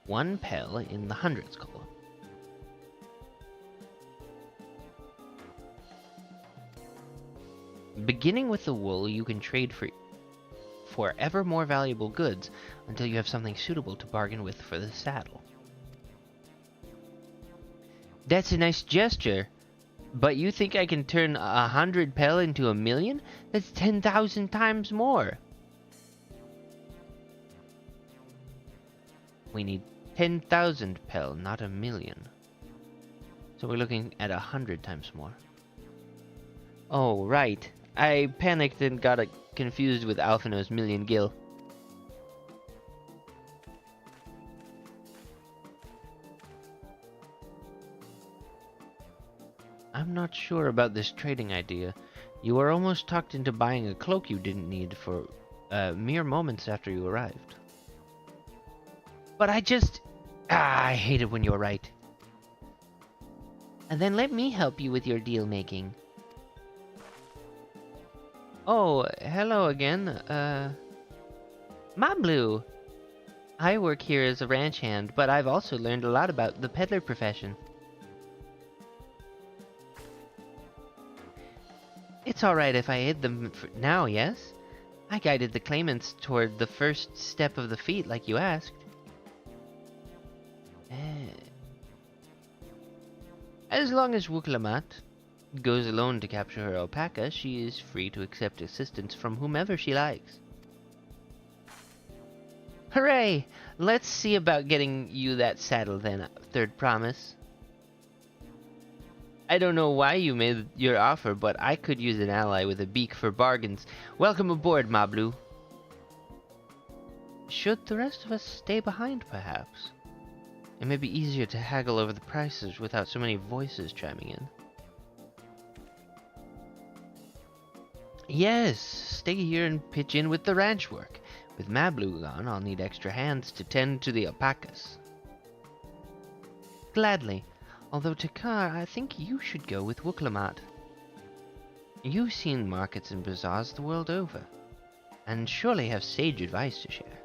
1 pel in the hundreds column. Beginning with the wool, you can trade for ever more valuable goods until you have something suitable to bargain with for the saddle. That's a nice gesture, but you think I can turn 100 pel into 1,000,000? That's 10,000 times more. We need 10,000 pel, not 1,000,000. So we're looking at 100 times more. Oh, right. I panicked and got confused with Alphino's million gil. I'm not sure about this trading idea. You were almost talked into buying a cloak you didn't need for mere moments after you arrived. But I just... I hate it when you're right. And then let me help you with your deal making. Oh, hello again. Mablu. I work here as a ranch hand, but I've also learned a lot about the peddler profession. It's alright if I aid them now, yes? I guided the claimants toward the first step of the feat like you asked. As long as Wuklamat goes alone to capture her alpaca, she is free to accept assistance from whomever she likes. Hooray! Let's see about getting you that saddle then, third promise. I don't know why you made your offer, but I could use an ally with a beak for bargains. Welcome aboard, Mablu. Should the rest of us stay behind, perhaps? It may be easier to haggle over the prices without so many voices chiming in. Yes, stay here and pitch in with the ranch work. With Mablu gone, I'll need extra hands to tend to the alpacas. Gladly. Although, Takar, I think you should go with Wuklamat. You've seen markets and bazaars the world over, and surely have sage advice to share.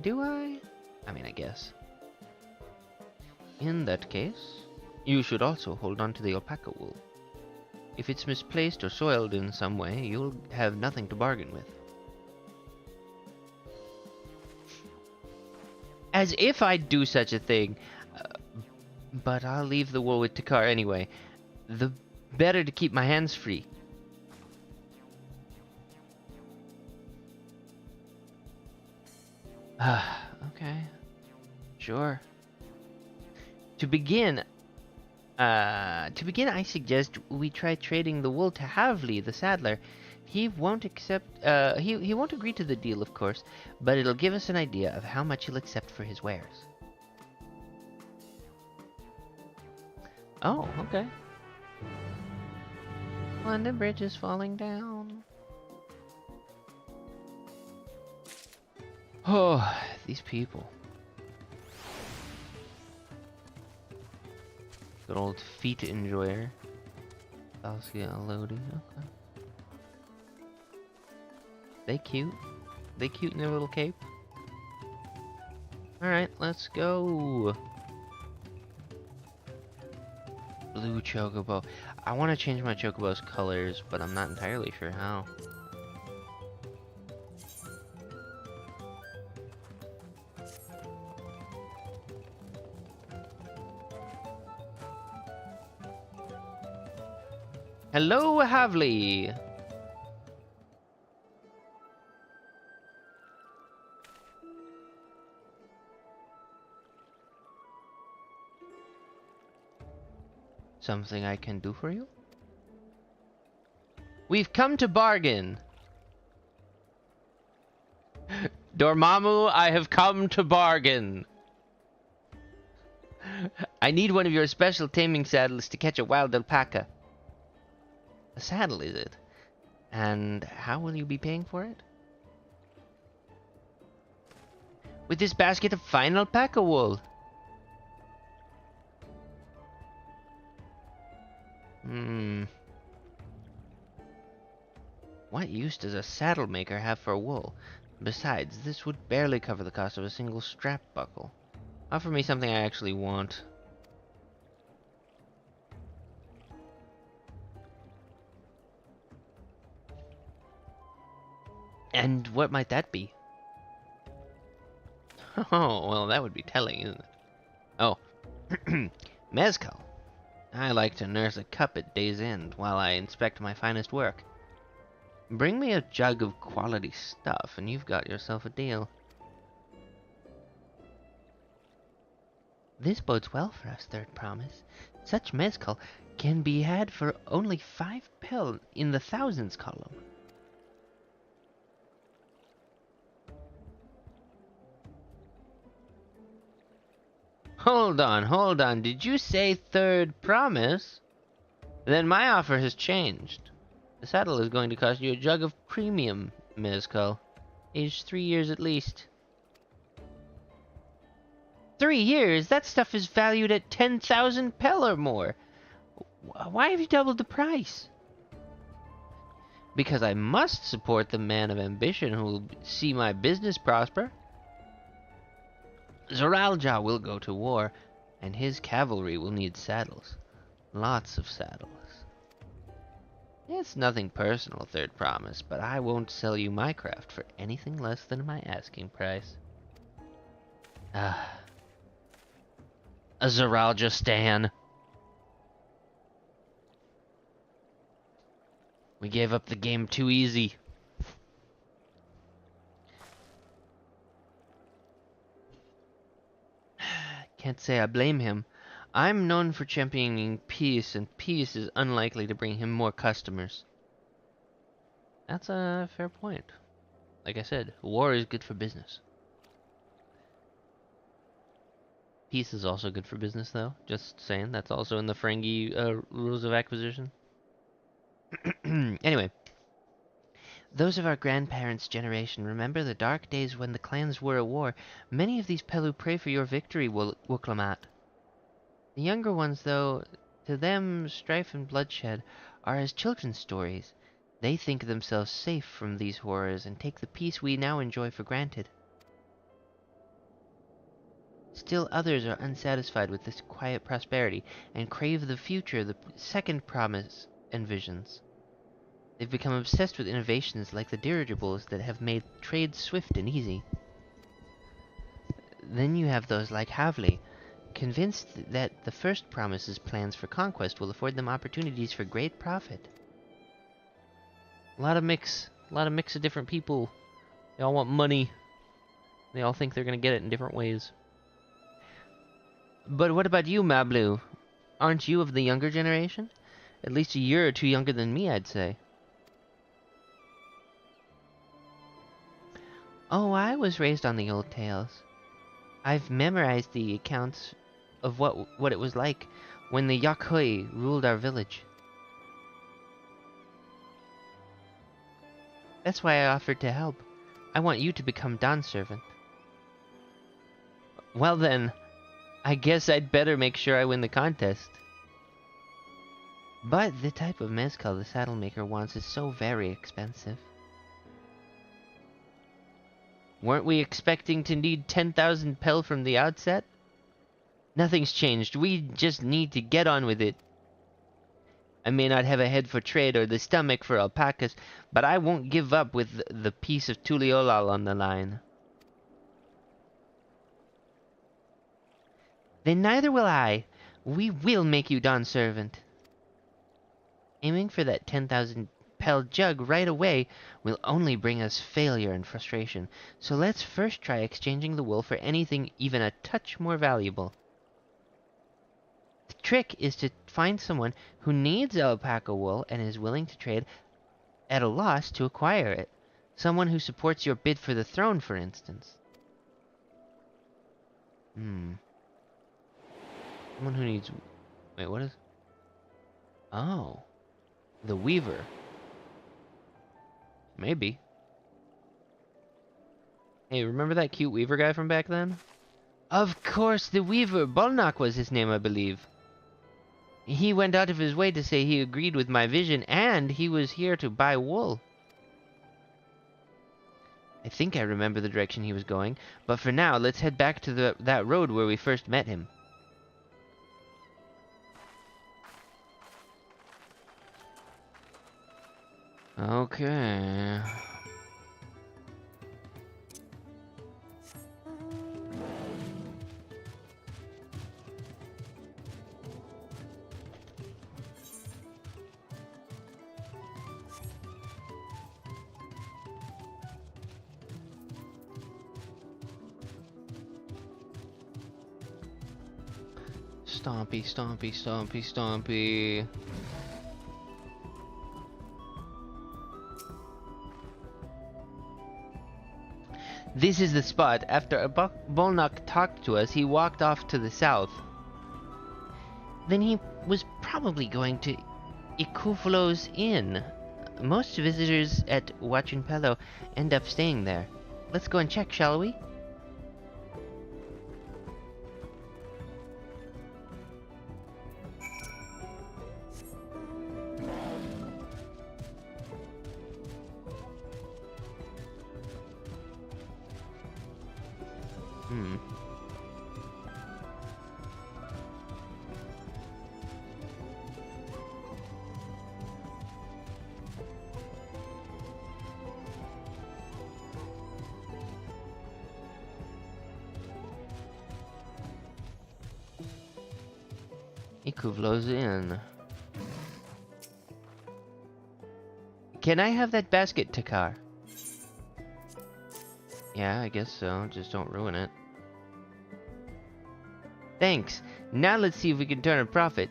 Do I? I mean, I guess. In that case, you should also hold on to the alpaca wool. If it's misplaced or soiled in some way, you'll have nothing to bargain with. As if I'd do such a thing. But I'll leave the wool with Takar anyway. The better to keep my hands free. Okay. Sure. To begin, I suggest we try trading the wool to Havli, the saddler. He won't accept, he won't agree to the deal, of course, but it'll give us an idea of how much he'll accept for his wares. Oh, okay. When the bridge is falling down. Oh, these people. Good old feet enjoyer. Thalsia Lodi, okay. They cute. They cute in their little cape. Alright, let's go. Blue chocobo. I want to change my chocobo's colors, but I'm not entirely sure how. Hello, Havli! something I can do for you? We've come to bargain. Dormammu, I have come to bargain. I need one of your special taming saddles to catch a wild alpaca. A saddle, is it? And how will you be paying for it? With this basket of fine alpaca wool. What use does a saddle maker have for wool? Besides, this would barely cover the cost of a single strap buckle. Offer me something I actually want. And what might that be? Oh, well, that would be telling, isn't it? Oh. Mezcal. I like to nurse a cup at day's end while I inspect my finest work. Bring me a jug of quality stuff and you've got yourself a deal. This bodes well for us, Third Promise. Such mezcal can be had for only 5 pel in the thousands column. Hold on. Did you say Third Promise? Then my offer has changed. The saddle is going to cost you a jug of premium mezcal, aged 3 years at least. 3 years? That stuff is valued at 10,000 pel or more. Why have you doubled the price? Because I must support the man of ambition who will see my business prosper. Zoralja will go to war, and his cavalry will need saddles. Lots of saddles. It's nothing personal, Third Promise, but I won't sell you my craft for anything less than my asking price. A Zoralja stan. We gave up the game too easy. Can't say I blame him. I'm known for championing peace, and peace is unlikely to bring him more customers. That's a fair point. Like I said, war is good for business. Peace is also good for business, though. Just saying, that's also in the Ferengi rules of acquisition. Anyway. Those of our grandparents' generation remember the dark days when the clans were at war. Many of these Pelu pray for your victory, Wuklamat. The younger ones, though, to them strife and bloodshed are as children's stories. They think themselves safe from these horrors and take the peace we now enjoy for granted. Still others are unsatisfied with this quiet prosperity and crave the future the second promise envisions. They've become obsessed with innovations like the dirigibles that have made trade swift and easy. Then you have those like Havli, convinced that the first promise's plans for conquest will afford them opportunities for great profit. A lot of mix of different people. They all want money. They all think they're gonna get it in different ways. But what about you, Mablu? Aren't you of the younger generation? At least a year or two younger than me, I'd say. Oh, I was raised on the old tales. I've memorized the accounts of what it was like when the Yakhoi ruled our village. That's why I offered to help. I want you to become Dawn's servant. Well then, I guess I'd better make sure I win the contest. But the type of mezcal the saddle maker wants is so very expensive. Weren't we expecting to need 10,000 pel from the outset? Nothing's changed. We just need to get on with it. I may not have a head for trade or the stomach for alpacas, but I won't give up with the piece of Tuliolal on the line. Then neither will I. We will make you Dawn's servant. Aiming for that 10,000 pel jug right away will only bring us failure and frustration. So let's first try exchanging the wool for anything even a touch more valuable. trick is to find someone who needs alpaca wool and is willing to trade at a loss to acquire it. Someone who supports your bid for the throne, for instance. Someone who needs... Wait, what is... Oh. The Weaver. Maybe. Hey, remember that cute Weaver guy from back then? Of course, the Weaver. Bolnak was his name, I believe. He went out of his way to say he agreed with my vision, and he was here to buy wool. I think I remember the direction he was going, but for now, let's head back to that road where we first met him. Okay. Stompy, stompy, stompy, stompy. This is the spot. After Bolnak talked to us, he walked off to the south. Then he was probably going to Ikuflo's Inn. Most visitors at Wachinpelo end up staying there. Let's go and check, shall we? Ikuflo's Inn. Can I have that basket, Takar? Yeah, I guess so. Just don't ruin it. Thanks. Now let's see if we can turn a profit.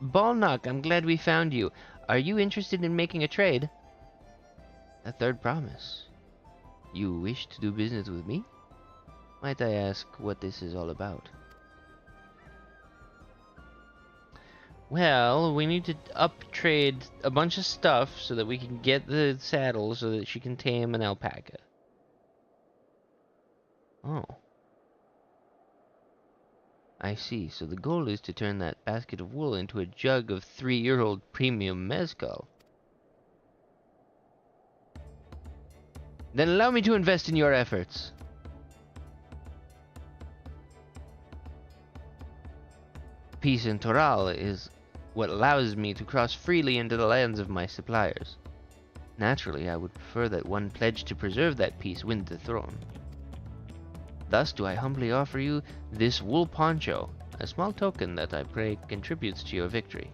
Bolnak, I'm glad we found you. Are you interested in making a trade? A third promise. You wish to do business with me? Might I ask what this is all about? Well, we need to uptrade a bunch of stuff so that we can get the saddle so that she can tame an alpaca. Oh. I see. So the goal is to turn that basket of wool into a jug of 3-year-old premium mezcal. Then allow me to invest in your efforts. Peace in Toral is what allows me to cross freely into the lands of my suppliers. Naturally, I would prefer that one pledged to preserve that peace win the throne. Thus do I humbly offer you this wool poncho, a small token that I pray contributes to your victory.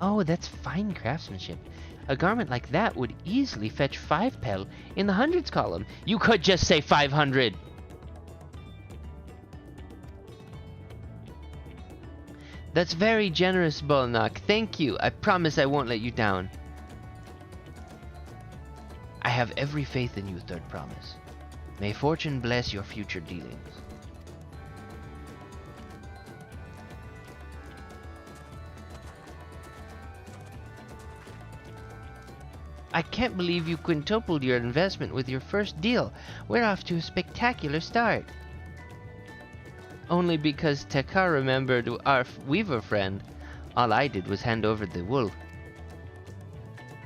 Oh, that's fine craftsmanship. A garment like that would easily fetch 5 pel in the hundreds column. You could just say 500. That's very generous, Bolnak. Thank you. I promise I won't let you down. I have every faith in you, Third Promise. May fortune bless your future dealings. I can't believe you quintupled your investment with your first deal. We're off to a spectacular start. Only because Takar remembered our weaver friend. All I did was hand over the wool.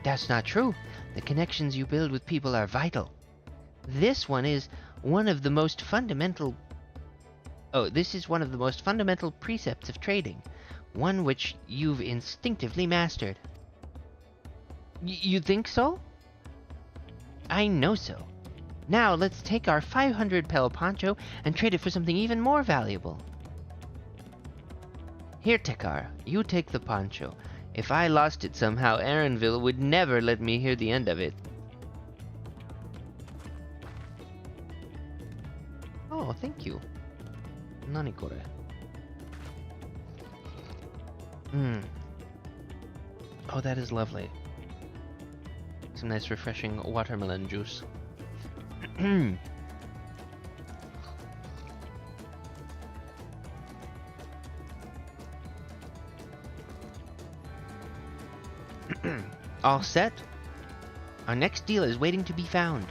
That's not true. The connections you build with people are vital. This is one of the most fundamental precepts of trading, one which you've instinctively mastered. You think so? I know so. Now let's take our 500 pel poncho and trade it for something even more valuable. Here, Tekar, you take the poncho. If I lost it somehow, Aaronville would never let me hear the end of it. Oh, thank you. Nani kore? Oh, that is lovely. Some nice refreshing watermelon juice. All set? Our next deal is waiting to be found.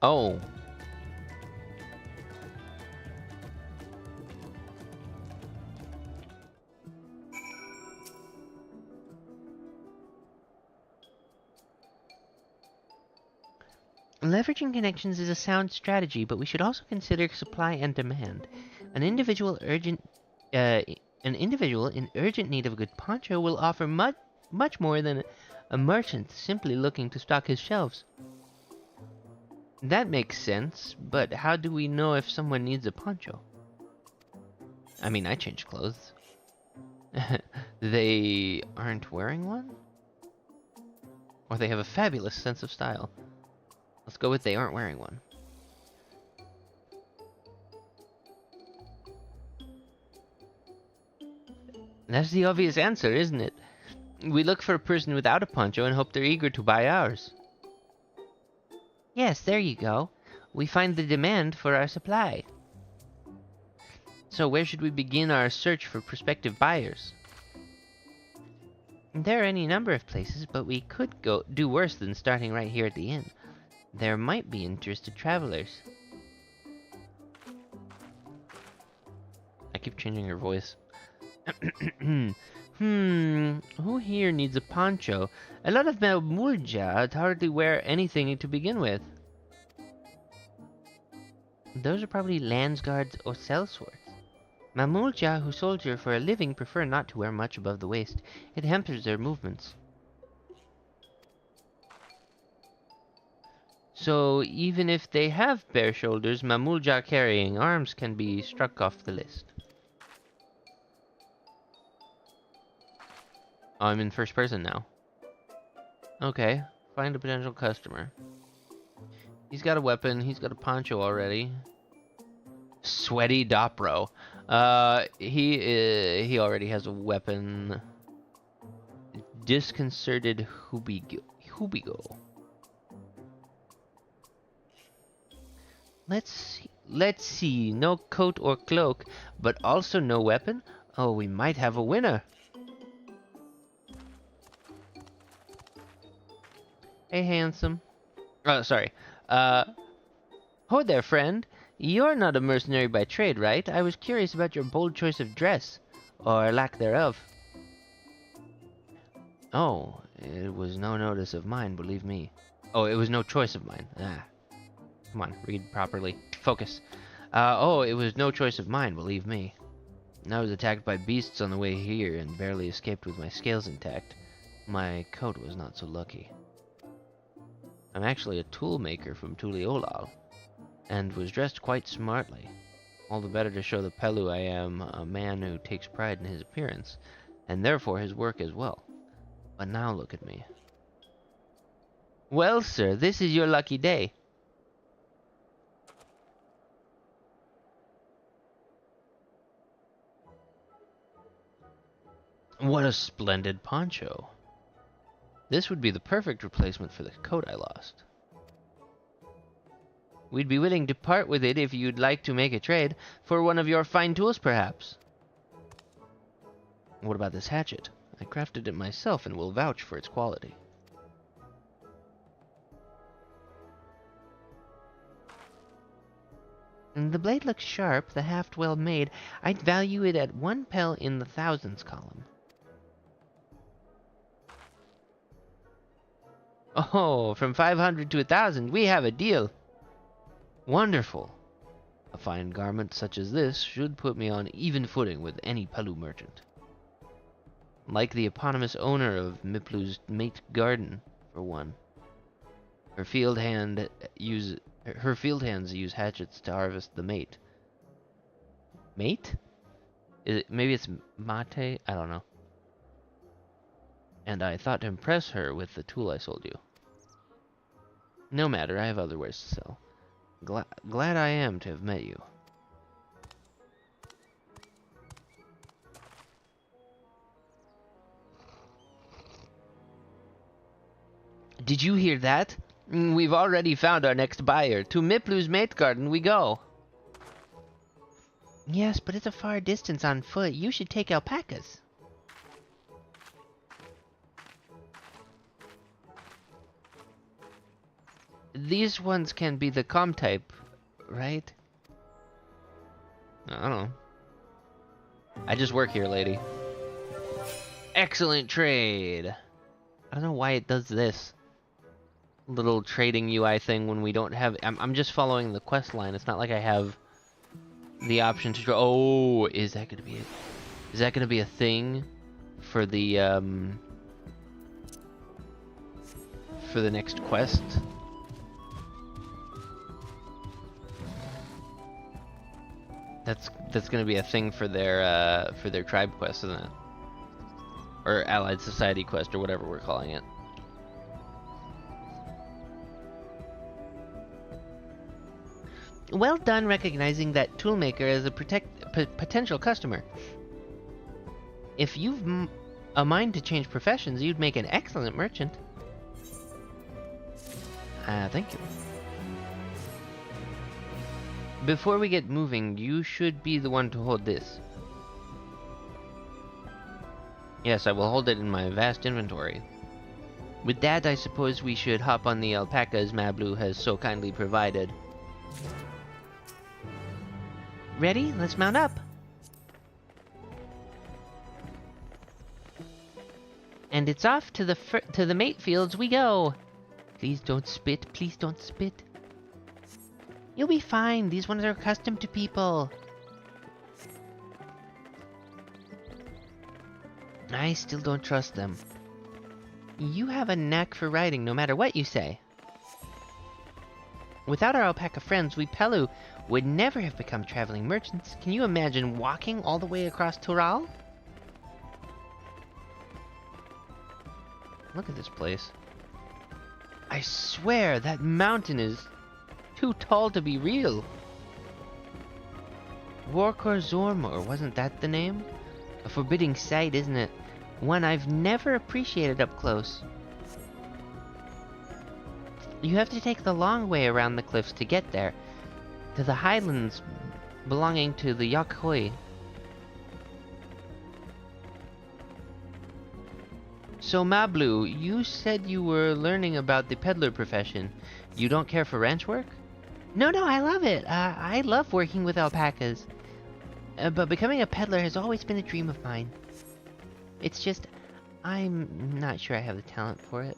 Oh. Leveraging connections is a sound strategy, but we should also consider supply and demand. An individual in urgent need of a good poncho will offer much more than a merchant simply looking to stock his shelves. That makes sense, but how do we know if someone needs a poncho? I mean, I change clothes. They aren't wearing one? Or they have a fabulous sense of style. Let's go with they aren't wearing one. That's the obvious answer, isn't it? We look for a person without a poncho and hope they're eager to buy ours. Yes, there you go. We find the demand for our supply. So where should we begin our search for prospective buyers? There are any number of places, but we could do worse than starting right here at the inn. There might be interested travelers. I keep changing her voice. Who here needs a poncho? A lot of Malmulja hardly wear anything to begin with. Those are probably landsguards or sellswords. Mamulja who soldier for a living prefer not to wear much above the waist. It hampers their movements. So even if they have bare shoulders, Mamulja carrying arms can be struck off the list. Oh, I'm in first person now. Okay, find a potential customer. He's got a weapon, he's got a poncho already. Sweaty Dopro. He already has a weapon. Disconcerted Hubigo. Let's see. No coat or cloak, but also no weapon. Oh, we might have a winner. Hey, handsome. Oh, sorry. Ho there, friend. You're not a mercenary by trade, right? I was curious about your bold choice of dress, or lack thereof. Oh, it was no notice of mine, believe me. Oh, it was no choice of mine. Come on, read properly. Focus. Oh, it was no choice of mine, believe me. I was attacked by beasts on the way here and barely escaped with my scales intact. My coat was not so lucky. I'm actually a tool maker from Tuliolal, and was dressed quite smartly. All the better to show the Pelu I am a man who takes pride in his appearance, and therefore his work as well. But now look at me. Well, sir, this is your lucky day. What a splendid poncho. This would be the perfect replacement for the coat I lost. We'd be willing to part with it if you'd like to make a trade, for one of your fine tools, perhaps. What about this hatchet? I crafted it myself and will vouch for its quality. The blade looks sharp, the haft well made. I'd value it at 1 pel in the thousands column. Oh, from 500 to 1,000, we have a deal. Wonderful. A fine garment such as this should put me on even footing with any Pelu merchant. Like the eponymous owner of Miplu's Mate Garden, for one. Her field hand Her field hands use hatchets to harvest the mate. Mate? Maybe it's mate? I don't know. And I thought to impress her with the tool I sold you. No matter, I have other wares to sell. Glad I am to have met you. Did you hear that? We've already found our next buyer. To Miplu's mate garden we go. Yes, but it's a far distance on foot. You should take alpacas. These ones can be the calm type, right? I don't know. I just work here, lady. Excellent trade. I don't know why it does this little trading UI thing when we don't have... I'm just following the quest line. It's not like I have the option to... Oh, is that gonna be it? Is that gonna be a thing for the next quest? That's gonna be a thing for their tribe quest, isn't it? Or Allied Society quest, or whatever we're calling it. Well done recognizing that toolmaker as a potential customer. If you've a mind to change professions, you'd make an excellent merchant. Thank you. Before we get moving, you should be the one to hold this. Yes, I will hold it in my vast inventory. With that, I suppose we should hop on the alpacas Mablu has so kindly provided. Ready? Let's mount up. And it's off to the mate fields we go. Please don't spit. Please don't spit. You'll be fine. These ones are accustomed to people. I still don't trust them. You have a knack for riding no matter what you say. Without our alpaca friends, we Pelu would never have become traveling merchants. Can you imagine walking all the way across Tural? Look at this place. I swear that mountain is too tall to be real. Warkor Zormor, wasn't that the name? A forbidding sight, isn't it? One I've never appreciated up close. You have to take the long way around the cliffs to get there, to the highlands belonging to the Yakhoi. So Mablu, you said you were learning about the peddler profession. You don't care for ranch work? No, I love it. I love working with alpacas. But becoming a peddler has always been a dream of mine. It's just, I'm not sure I have the talent for it.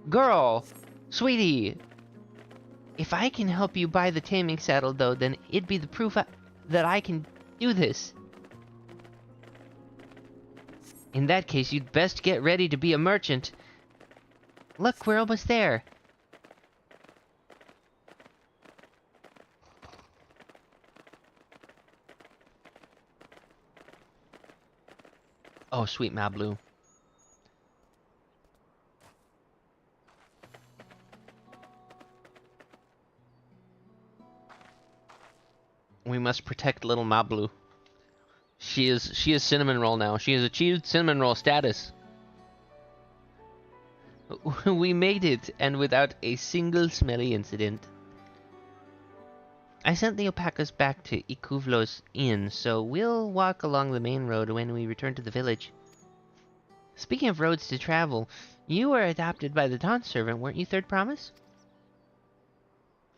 Girl! Sweetie! If I can help you buy the taming saddle, though, then it'd be the proof that I can do this. In that case, you'd best get ready to be a merchant. Look, we're almost there. Oh, sweet Mablu. We must protect little Mablu. She is cinnamon roll now. She has achieved cinnamon roll status. We made it, and without a single smelly incident. I sent the alpacas back to Ikuvlo's inn, so we'll walk along the main road when we return to the village. Speaking of roads to travel, you were adopted by the Dawn servant, weren't you, Third Promise?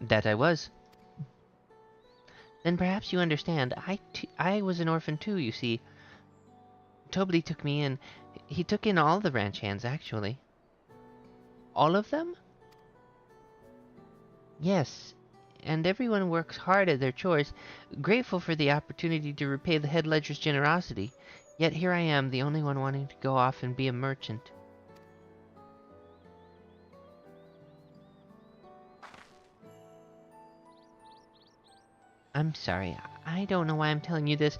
That I was. Then perhaps you understand. I was an orphan too, you see. Tobli took me in. He took in all the ranch hands, actually. All of them? Yes. And everyone works hard at their chores, grateful for the opportunity to repay the head ledger's generosity. Yet here I am, the only one wanting to go off and be a merchant. I'm sorry. I don't know why I'm telling you this.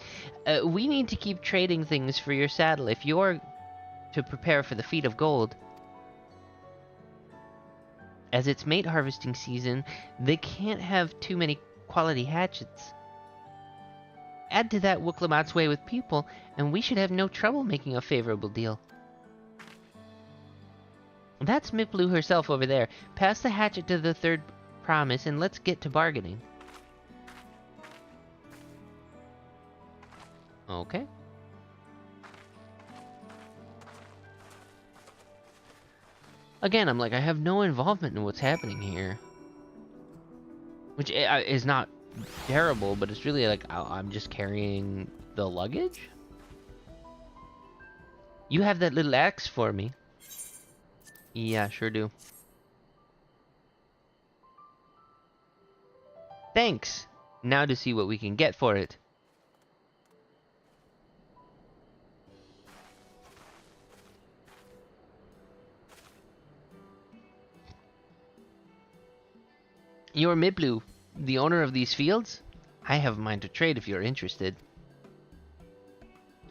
We need to keep trading things for your saddle. If you're to prepare for the feat of gold, as it's mate harvesting season, they can't have too many quality hatchets. Add to that Wooklamat's way with people, and we should have no trouble making a favorable deal. That's Miplu herself over there. Pass the hatchet to the third promise, and let's get to bargaining. Okay. Again, I'm like, I have no involvement in what's happening here. Which is not terrible, but it's really like, I'm just carrying the luggage? You have that little axe for me. Yeah, sure do. Thanks! Now to see what we can get for it. You're Miplu, the owner of these fields? I have mine to trade if you're interested.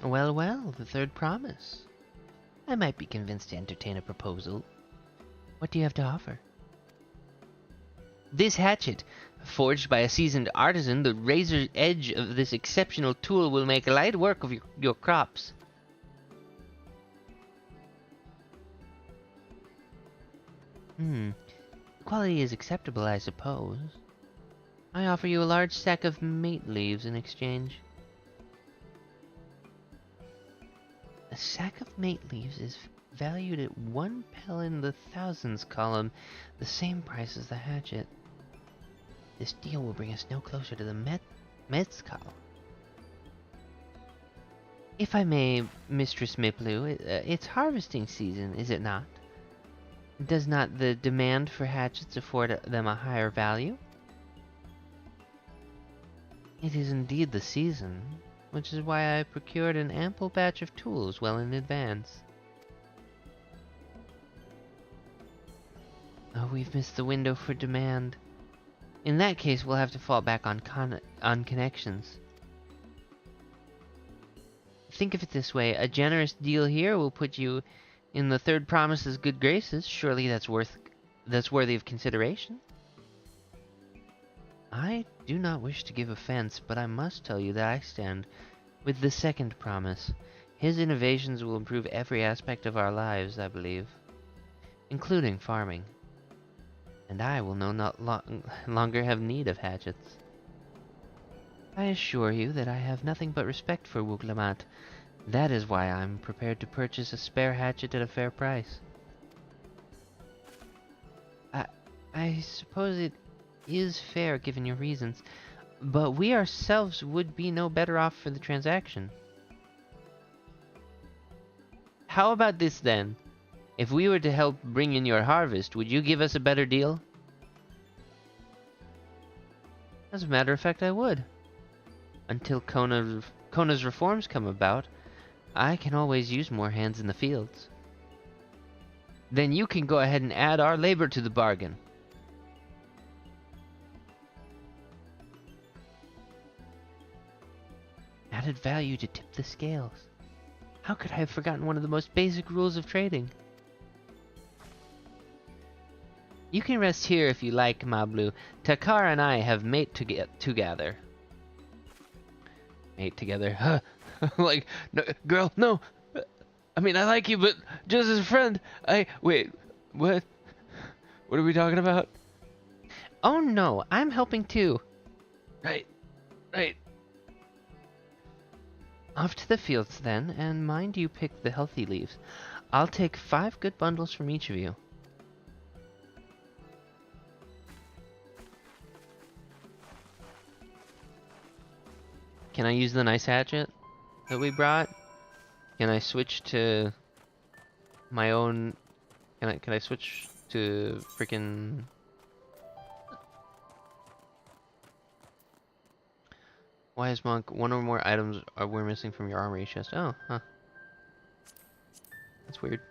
Well, well, the third promise. I might be convinced to entertain a proposal. What do you have to offer? This hatchet, forged by a seasoned artisan, the razor edge of this exceptional tool will make light work of your crops. Quality is acceptable, I suppose. I offer you a large sack of mate leaves in exchange. A sack of mate leaves is valued at 1 pel in the thousands column, the same price as the hatchet. This deal will bring us no closer to the mezcal. If I may, Mistress Miplu, it's harvesting season, is it not? Does not the demand for hatchets afford them a higher value? It is indeed the season, which is why I procured an ample batch of tools well in advance. Oh, we've missed the window for demand. In that case, we'll have to fall back on connections. Think of it this way, a generous deal here will put you in the third promise's good graces. Surely that's worthy of consideration. I do not wish to give offense, but I must tell you that I stand with the second promise. His innovations will improve every aspect of our lives, I believe, including farming. And I will not longer have need of hatchets. I assure you that I have nothing but respect for Wooklamat. That is why I'm prepared to purchase a spare hatchet at a fair price. I suppose it is fair given your reasons, but we ourselves would be no better off for the transaction. How about this then? If we were to help bring in your harvest, would you give us a better deal? As a matter of fact, I would. Until Kona's reforms come about, I can always use more hands in the fields. Then you can go ahead and add our labor to the bargain. Added value to tip the scales. How could I have forgotten one of the most basic rules of trading? You can rest here if you like, Mablu. Takar and I have mate together. Mate together, huh? Like, no, girl, no. I mean, I like you, but just as a friend. Wait, what? What are we talking about? Oh no, I'm helping too. Right. Off to the fields then, and mind you pick the healthy leaves. I'll take 5 good bundles from each of you. Can I use the nice hatchet that we brought? Can I switch to my own? Can I switch to freaking? Wise monk, one or more items were missing from your armory chest. Oh, huh. That's weird.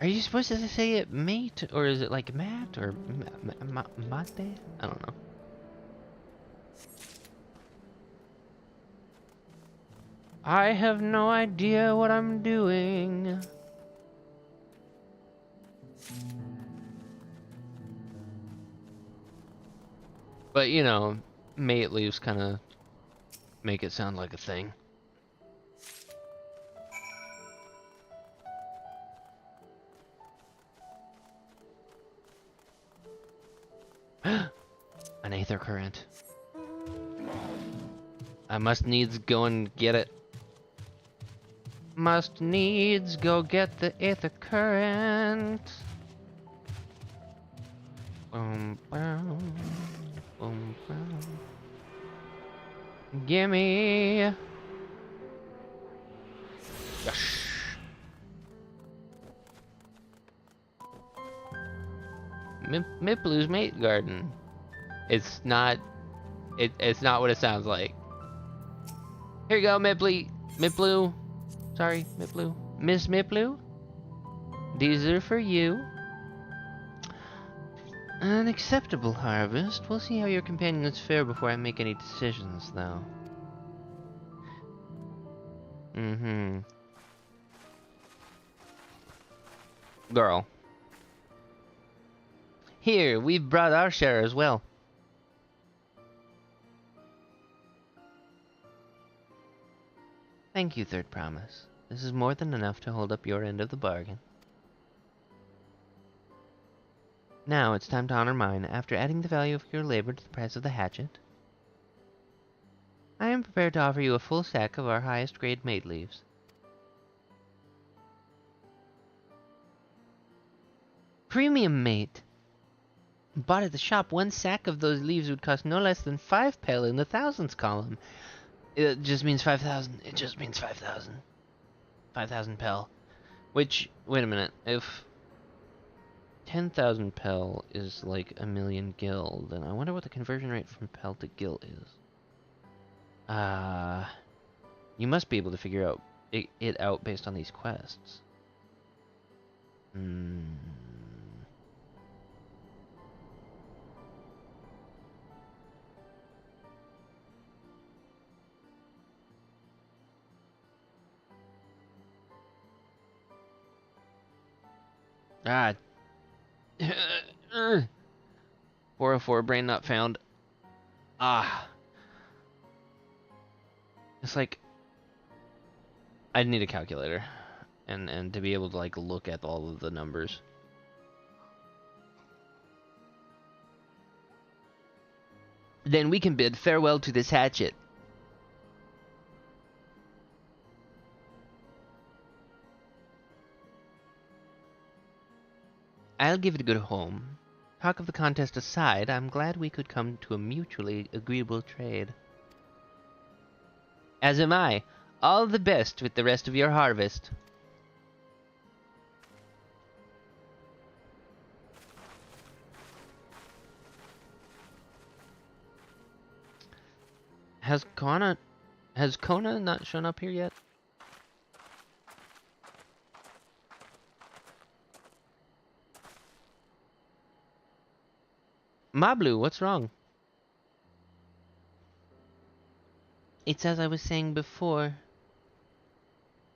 Are you supposed to say it mate, or is it like Matt, or mate? I don't know. I have no idea what I'm doing. But, you know, mate leaves kind of make it sound like a thing. An aether current. I must needs go and get it. Must needs go get the aether current. Boom, boom, boom, boom. Gimme. Yosh. Miplu's mate garden. It's not. It's not what it sounds like. Here you go, Miplu. Sorry, Miplu. Miss Miplu. These are for you. An acceptable harvest. We'll see how your companions fare before I make any decisions, though. Girl. Here, we've brought our share as well. Thank you, Third Promise. This is more than enough to hold up your end of the bargain. Now it's time to honor mine. After adding the value of your labor to the price of the hatchet, I am prepared to offer you a full sack of our highest grade mate leaves. Premium mate! Bought at the shop, one sack of those leaves would cost no less than 5 pel in the thousands column. It just means 5,000. It just means 5,000. 5,000 pel. Which, wait a minute, if 10,000 pel is like 1,000,000 gil, then I wonder what the conversion rate from pel to gil is. You must be able to figure out it out based on these quests. Ah. 404 brain not found. Ah. It's like I'd need a calculator and to be able to like look at all of the numbers. Then we can bid farewell to this hatchet. I'll give it a good home. Talk of the contest aside, I'm glad we could come to a mutually agreeable trade. As am I. All the best with the rest of your harvest. Has Kona not shown up here yet? Mablu, what's wrong? It's as I was saying before.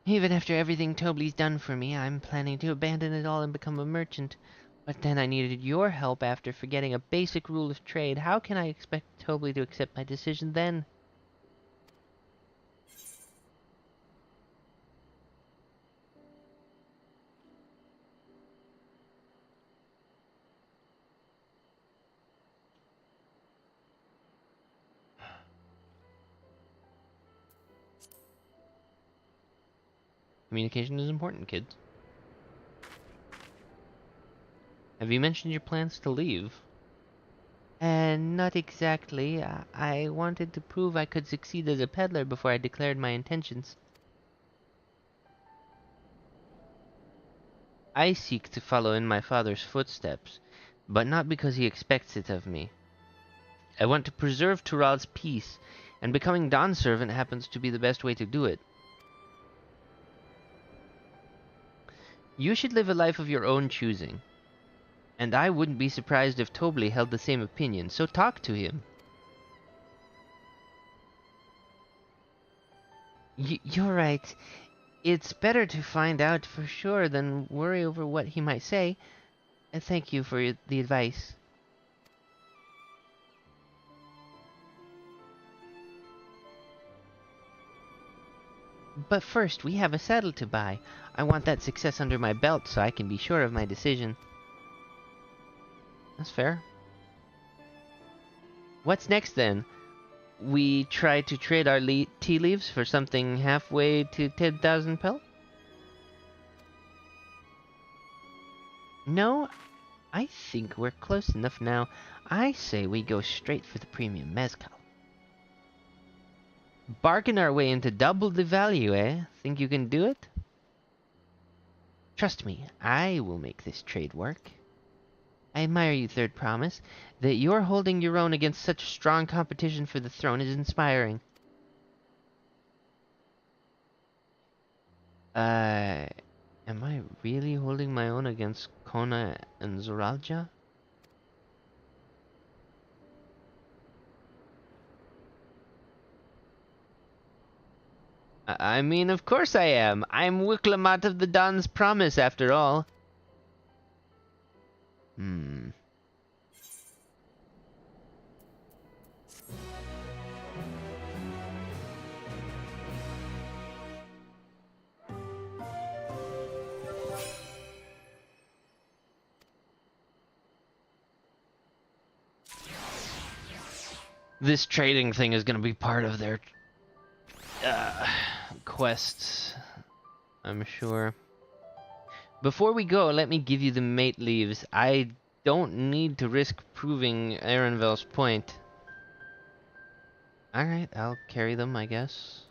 Even after everything Tobley's done for me, I'm planning to abandon it all and become a merchant. But then I needed your help after forgetting a basic rule of trade. How can I expect Tobley to accept my decision then? Communication is important, kids. Have you mentioned your plans to leave? Not exactly. I wanted to prove I could succeed as a peddler before I declared my intentions. I seek to follow in my father's footsteps, but not because he expects it of me. I want to preserve Tural's peace, and becoming Dawn's servant happens to be the best way to do it. You should live a life of your own choosing. And I wouldn't be surprised if Tobley held the same opinion, so talk to him. You're right. It's better to find out for sure than worry over what he might say. And thank you for the advice. But first, we have a saddle to buy. I want that success under my belt so I can be sure of my decision. That's fair. What's next then? We try to trade our tea leaves for something halfway to 10,000 pel? No, I think we're close enough now. I say we go straight for the premium mezcal. Bargain our way into double the value, eh? Think you can do it? Trust me, I will make this trade work. I admire you, Third Promise. That you're holding your own against such strong competition for the throne is inspiring. Am I really holding my own against Kona and Zoralja? I mean, of course I am. I'm Wiklamat of the Dawn's Promise, after all. This trading thing is gonna be part of their quests, I'm sure. Before we go, let me give you the mate leaves. I don't need to risk proving Arenvel's point. Alright, I'll carry them, I guess.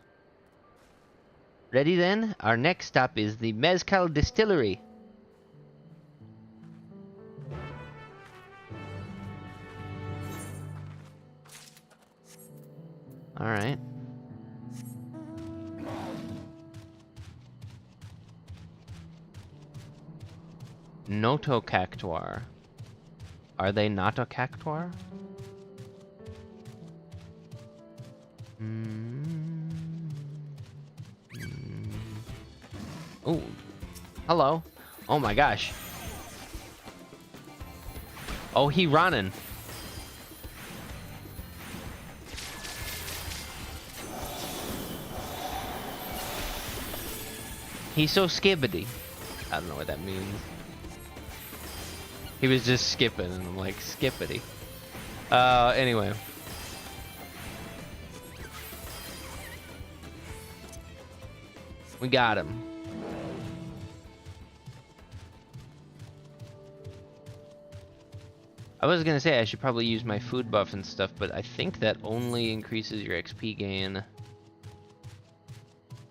Ready then? Our next stop is the Mezcal Distillery. Alright. Notocactuar. Are they not a cactuar? Oh, hello. Oh my gosh. Oh, he running. He's so skibbity. I don't know what that means. He was just skipping, and I'm like, skippity. Anyway. We got him. I was gonna say I should probably use my food buff and stuff, but I think that only increases your XP gain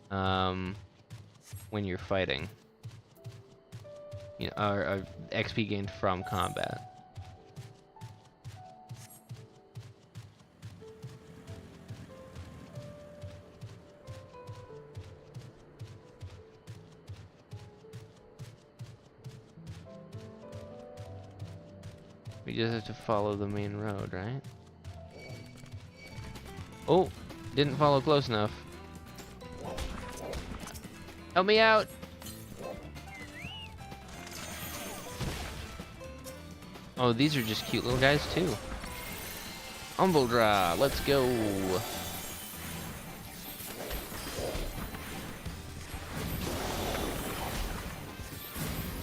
when you're fighting. You know, or XP gained from combat. We just have to follow the main road, right? Oh, didn't follow close enough. Help me out! Oh, these are just cute little guys too. Umbledra, let's go.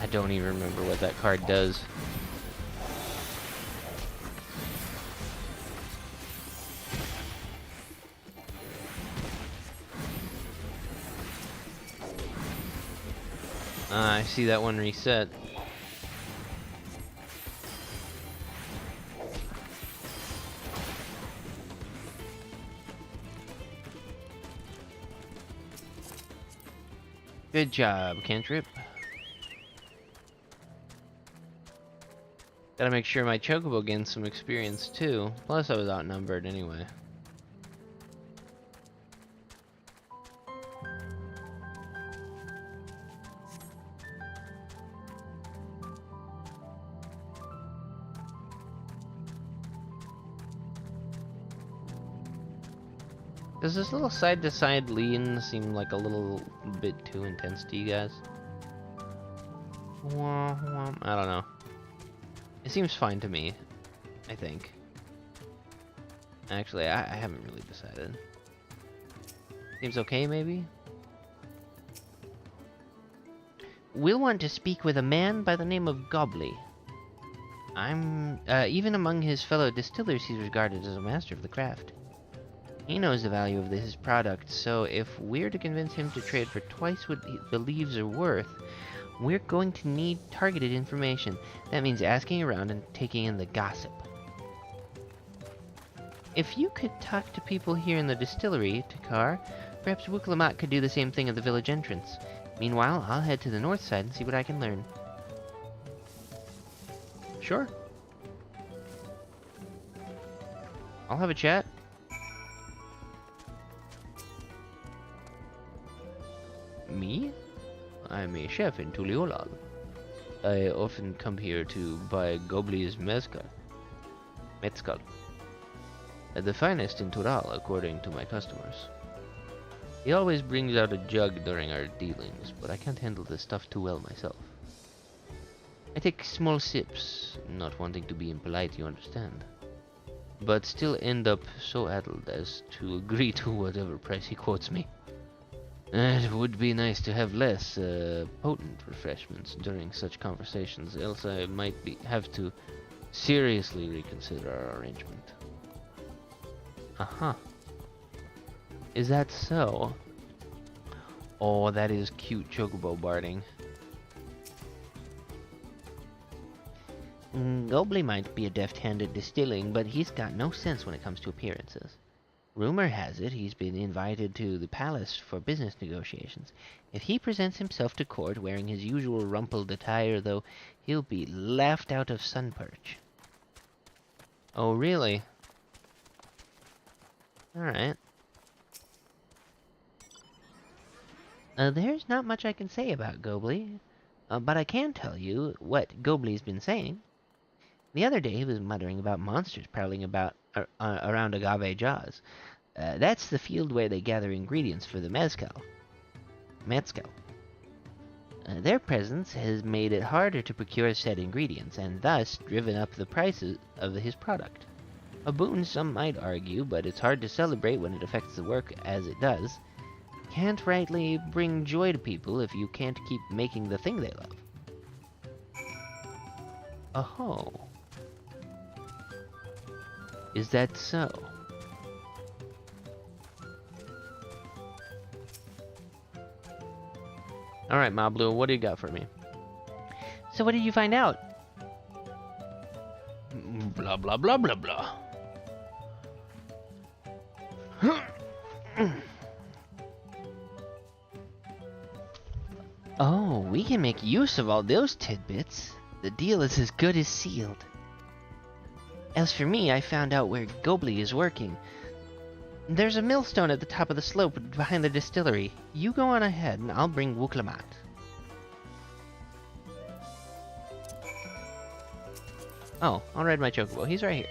I don't even remember what that card does. I see that one reset. Good job, Cantrip. Gotta make sure my Chocobo gains some experience too. Plus I was outnumbered anyway. Does this little side-to-side lean seem like a little bit too intense to you guys? I don't know. It seems fine to me, I think. Actually, I haven't really decided. Seems okay, maybe? We'll want to speak with a man by the name of Gobley. Even among his fellow distillers, he's regarded as a master of the craft. He knows the value of his product, so if we're to convince him to trade for twice what he believes are worth, we're going to need targeted information. That means asking around and taking in the gossip. If you could talk to people here in the distillery, Takar, perhaps Wuklamat could do the same thing at the village entrance. Meanwhile, I'll head to the north side and see what I can learn. Sure. I'll have a chat. Me? I'm a chef in Tuliolal. I often come here to buy Gobley's mezcal. The finest in Tural, according to my customers. He always brings out a jug during our dealings, but I can't handle this stuff too well myself. I take small sips, not wanting to be impolite, you understand. But still end up so addled as to agree to whatever price he quotes me. It would be nice to have less potent refreshments during such conversations, else I might have to seriously reconsider our arrangement. Aha. Is that so? Oh, that is cute chocobo barding. Gobley might be a deft hand at distilling, but he's got no sense when it comes to appearances. Rumor has it he's been invited to the palace for business negotiations. If he presents himself to court wearing his usual rumpled attire, though, he'll be laughed out of Sunperch. Oh, really? Alright. There's not much I can say about Gobley, but I can tell you what Gobley's been saying. The other day he was muttering about monsters prowling about around Agave Jaws. That's the field where they gather ingredients for the mezcal. Their presence has made it harder to procure said ingredients, and thus driven up the prices of his product. A boon, some might argue, but it's hard to celebrate when it affects the work as it does. Can't rightly bring joy to people if you can't keep making the thing they love. Oh. Is that so? Alright, Moblu, what do you got for me? So what did you find out? Blah, blah, blah, blah, blah. Oh, we can make use of all those tidbits. The deal is as good as sealed. As for me, I found out where Gobley is working. There's a millstone at the top of the slope behind the distillery. You go on ahead, and I'll bring Wuklamat. Oh, I'll ride my chocobo. He's right here.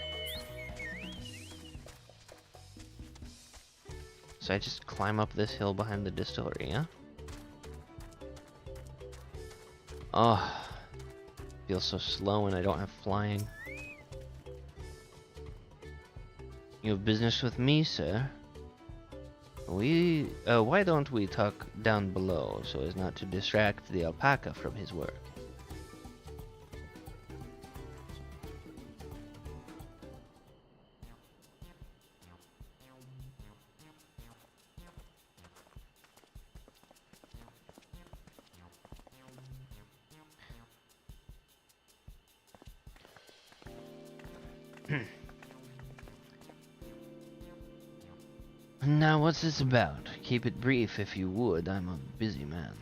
So I just climb up this hill behind the distillery, huh? Oh, feels so slow when I don't have flying. You have business with me, sir? Why don't we talk down below so as not to distract the alpaca from his work? Now, what's this about? Keep it brief if you would. I'm a busy man.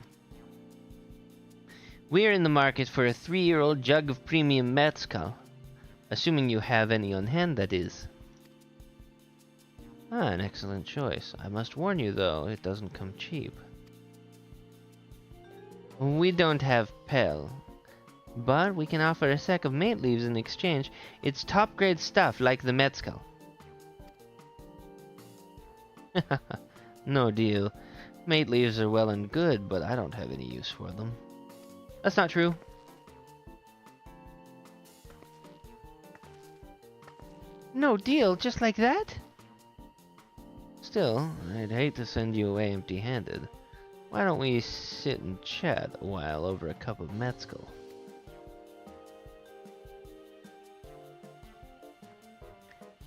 We're in the market for a 3-year-old jug of premium mezcal. Assuming you have any on hand, that is. Ah, an excellent choice. I must warn you, though, it doesn't come cheap. We don't have Pel, but we can offer a sack of mint leaves in exchange. It's top-grade stuff, like the mezcal. No deal. Mate leaves are well and good, but I don't have any use for them. That's not true. No deal, just like that? Still, I'd hate to send you away empty-handed. Why don't we sit and chat a while over a cup of mezcal?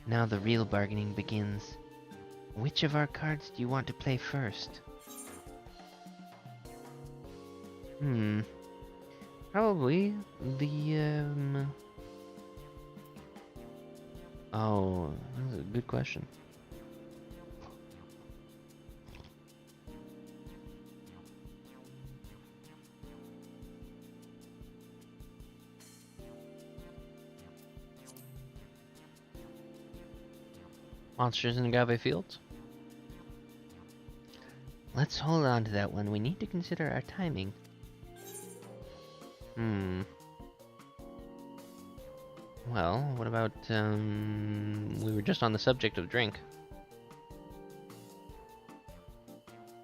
Now the real bargaining begins. Which of our cards do you want to play first? Probably the, Oh, that's a good question. Monsters in Agave Fields? Let's hold on to that one. We need to consider our timing. Well, what about, we were just on the subject of drink.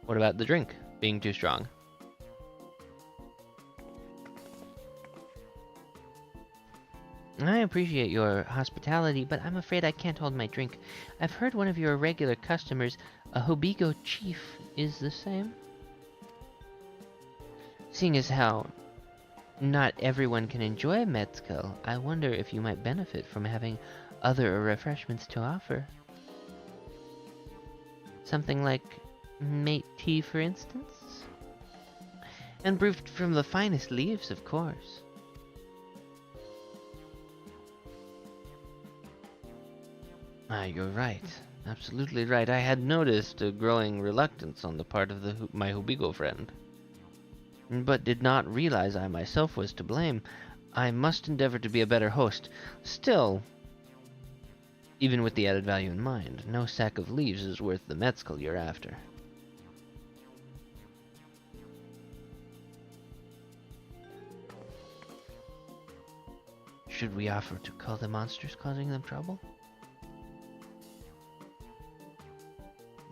What about the drink being too strong? I appreciate your hospitality, but I'm afraid I can't hold my drink. I've heard one of your regular customers, a Hobigo chief, is the same. Seeing as how not everyone can enjoy mezcal, I wonder if you might benefit from having other refreshments to offer. Something like mate tea, for instance? And brewed from the finest leaves, of course. Ah, you're right. Absolutely right. I had noticed a growing reluctance on the part of my Hobigo friend, but did not realize I myself was to blame. I must endeavor to be a better host. Still, even with the added value in mind, no sack of leaves is worth the mezcal you're after. Should we offer to cull the monsters causing them trouble?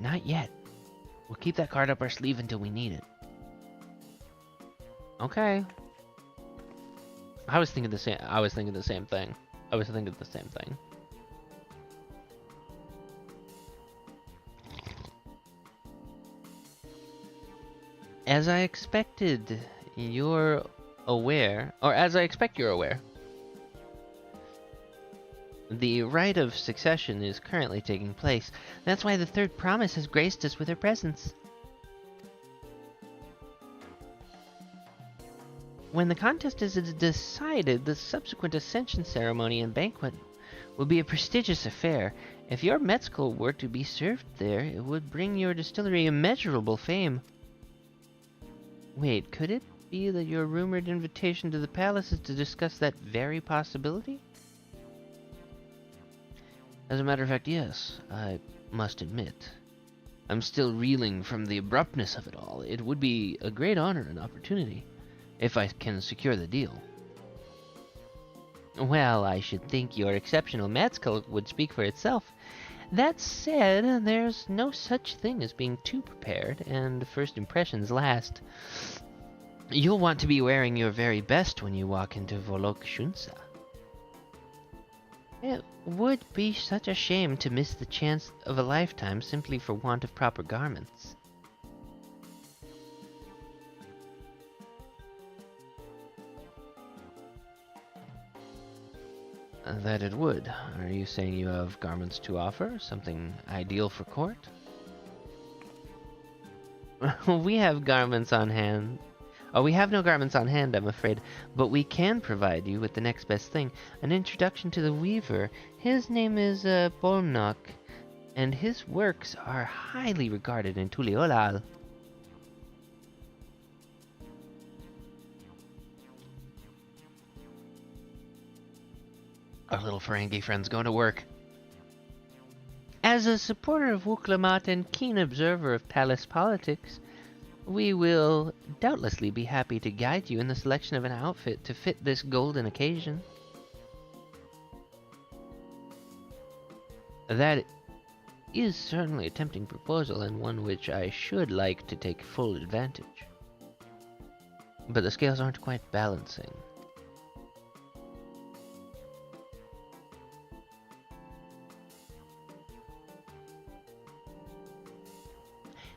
Not yet. We'll keep that card up our sleeve until we need it. Okay. I was thinking the same thing. I was thinking the same thing. As I expected, you're aware, or as I expect you're aware, the rite of succession is currently taking place. That's why the third promise has graced us with her presence. When the contest is decided, the subsequent ascension ceremony and banquet will be a prestigious affair. If your mezcal were to be served there, it would bring your distillery immeasurable fame. Wait, could it be that your rumored invitation to the palace is to discuss that very possibility? As a matter of fact, yes, I must admit. I'm still reeling from the abruptness of it all. It would be a great honor and opportunity, if I can secure the deal. Well, I should think your exceptional mezcal would speak for itself. That said, there's no such thing as being too prepared, and first impressions last. You'll want to be wearing your very best when you walk into Volok Shunsa. It would be such a shame to miss the chance of a lifetime simply for want of proper garments. That it would. Are you saying you have garments to offer? Something ideal for court? We have garments on hand. Oh, we have no garments on hand, I'm afraid, but we can provide you with the next best thing. An introduction to the weaver. His name is Bolnok, and his works are highly regarded in Tuliolal. Our little Ferengi friend's going to work. As a supporter of Wuklamat and keen observer of palace politics, we will doubtlessly be happy to guide you in the selection of an outfit to fit this golden occasion. is certainly a tempting proposal, and one which I should like to take full advantage. But the scales aren't quite balancing.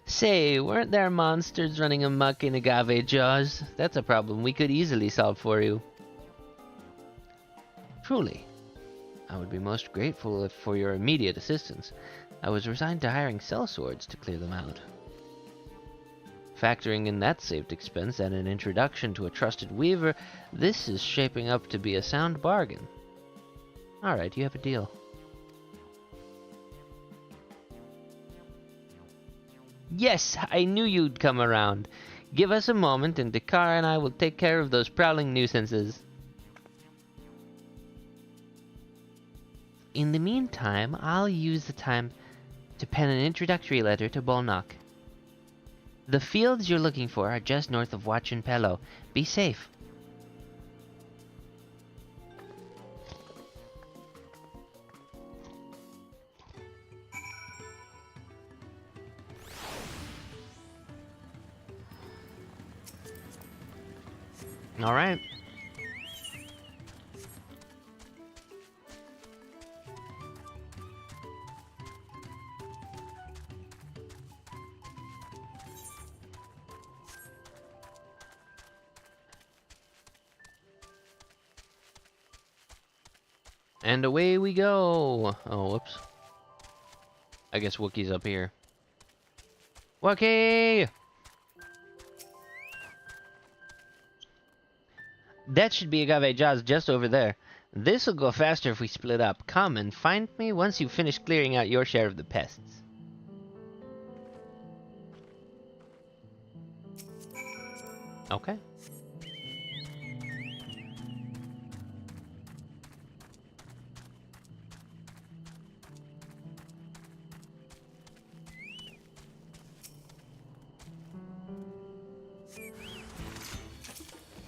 Say, weren't there monsters running amok in Agave Jaws? That's a problem we could easily solve for you. Truly, I would be most grateful for your immediate assistance. I was resigned to hiring sellswords to clear them out. Factoring in that saved expense and an introduction to a trusted weaver, this is shaping up to be a sound bargain. Alright, you have a deal. Yes, I knew you'd come around. Give us a moment and Dakar and I will take care of those prowling nuisances. In the meantime, I'll use the time to pen an introductory letter to Bolnock. The fields you're looking for are just north of Watchin Pello. Be safe. All right. And away we go. Oh, whoops. I guess Wookiee's up here. Wookie! That should be Agave Jaws just over there. This'll go faster if we split up. Come and find me once you've finished clearing out your share of the pests. Okay.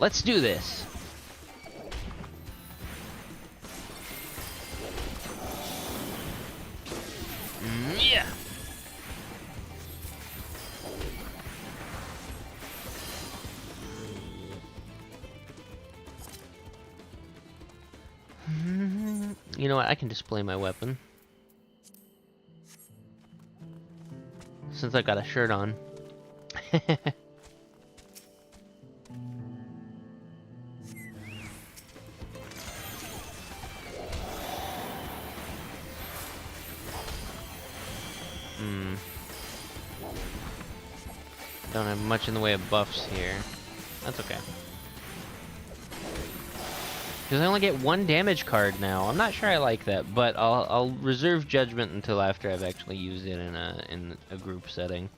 Let's do this. Yeah. You know what? I can display my weapon. Since I got a shirt on. Don't have much in the way of buffs here. That's okay. Because I only get one damage card now. I'm not sure I like that, but I'll reserve judgment until after I've actually used it in a group setting.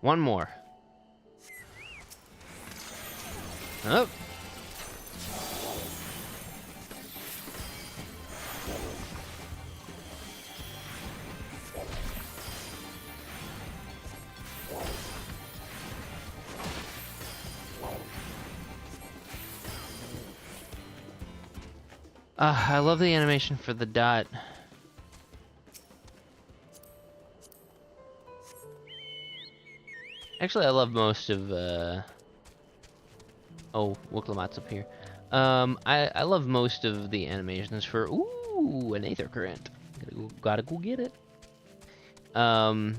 One more. Oh. I love the animation for the dot. Actually, I love most of, Oh, Wooklamat's up here. I love most of the animations for... Ooh, an Aether Current. Gotta go get it. What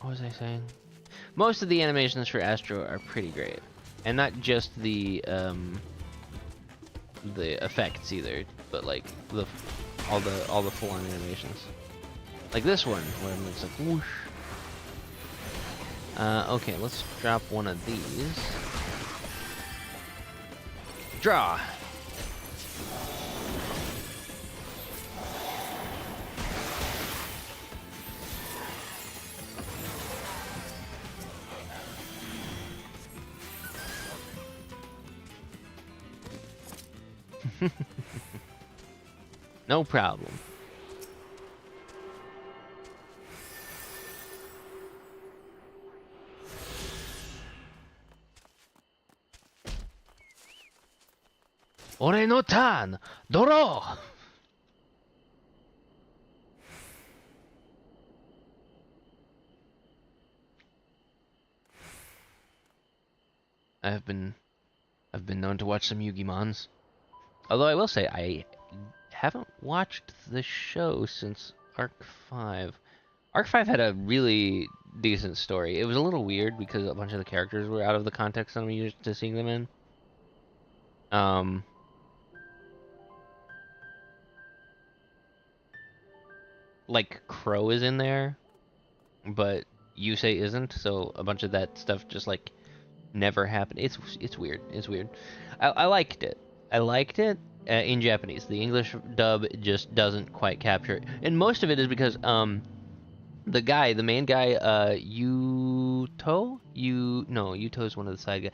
was I saying? Most of the animations for Astro are pretty great. And not just the effects either, but like all the full-on animations. Like this one, where it's like whoosh. Okay, let's drop one of these. Draw. No problem. Ore no tan! Doro! I've been known to watch some Yu-Gi-Mons. Although I will say, I haven't watched the show since Arc 5. Arc 5 had a really decent story. It was a little weird because a bunch of the characters were out of the context that I'm used to seeing them in. Like Crow is in there, but Yusei isn't, so a bunch of that stuff just like never happened. It's weird. It's weird. I liked it. I liked it in Japanese. The English dub just doesn't quite capture it, and most of it is because the main guy, Yuto is one of the side guys.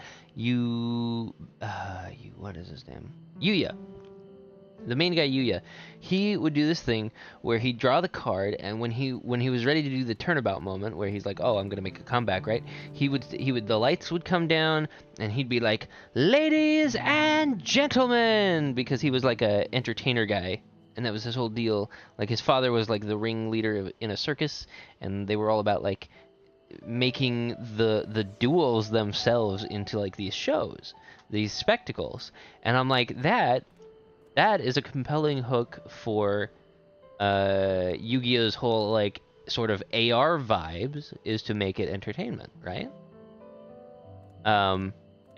What is his name? Yuya. The main guy, Yuya, he would do this thing where he'd draw the card, and when he was ready to do the turnabout moment, where he's like, "Oh, I'm gonna make a comeback," right? The lights would come down, and he'd be like, "Ladies and gentlemen," because he was like a entertainer guy, and that was his whole deal. Like his father was like the ringleader in a circus, and they were all about like making the duels themselves into like these shows, these spectacles, and I'm like that is a compelling hook for Yu-Gi-Oh's whole like sort of AR vibes, is to make it entertainment, right? And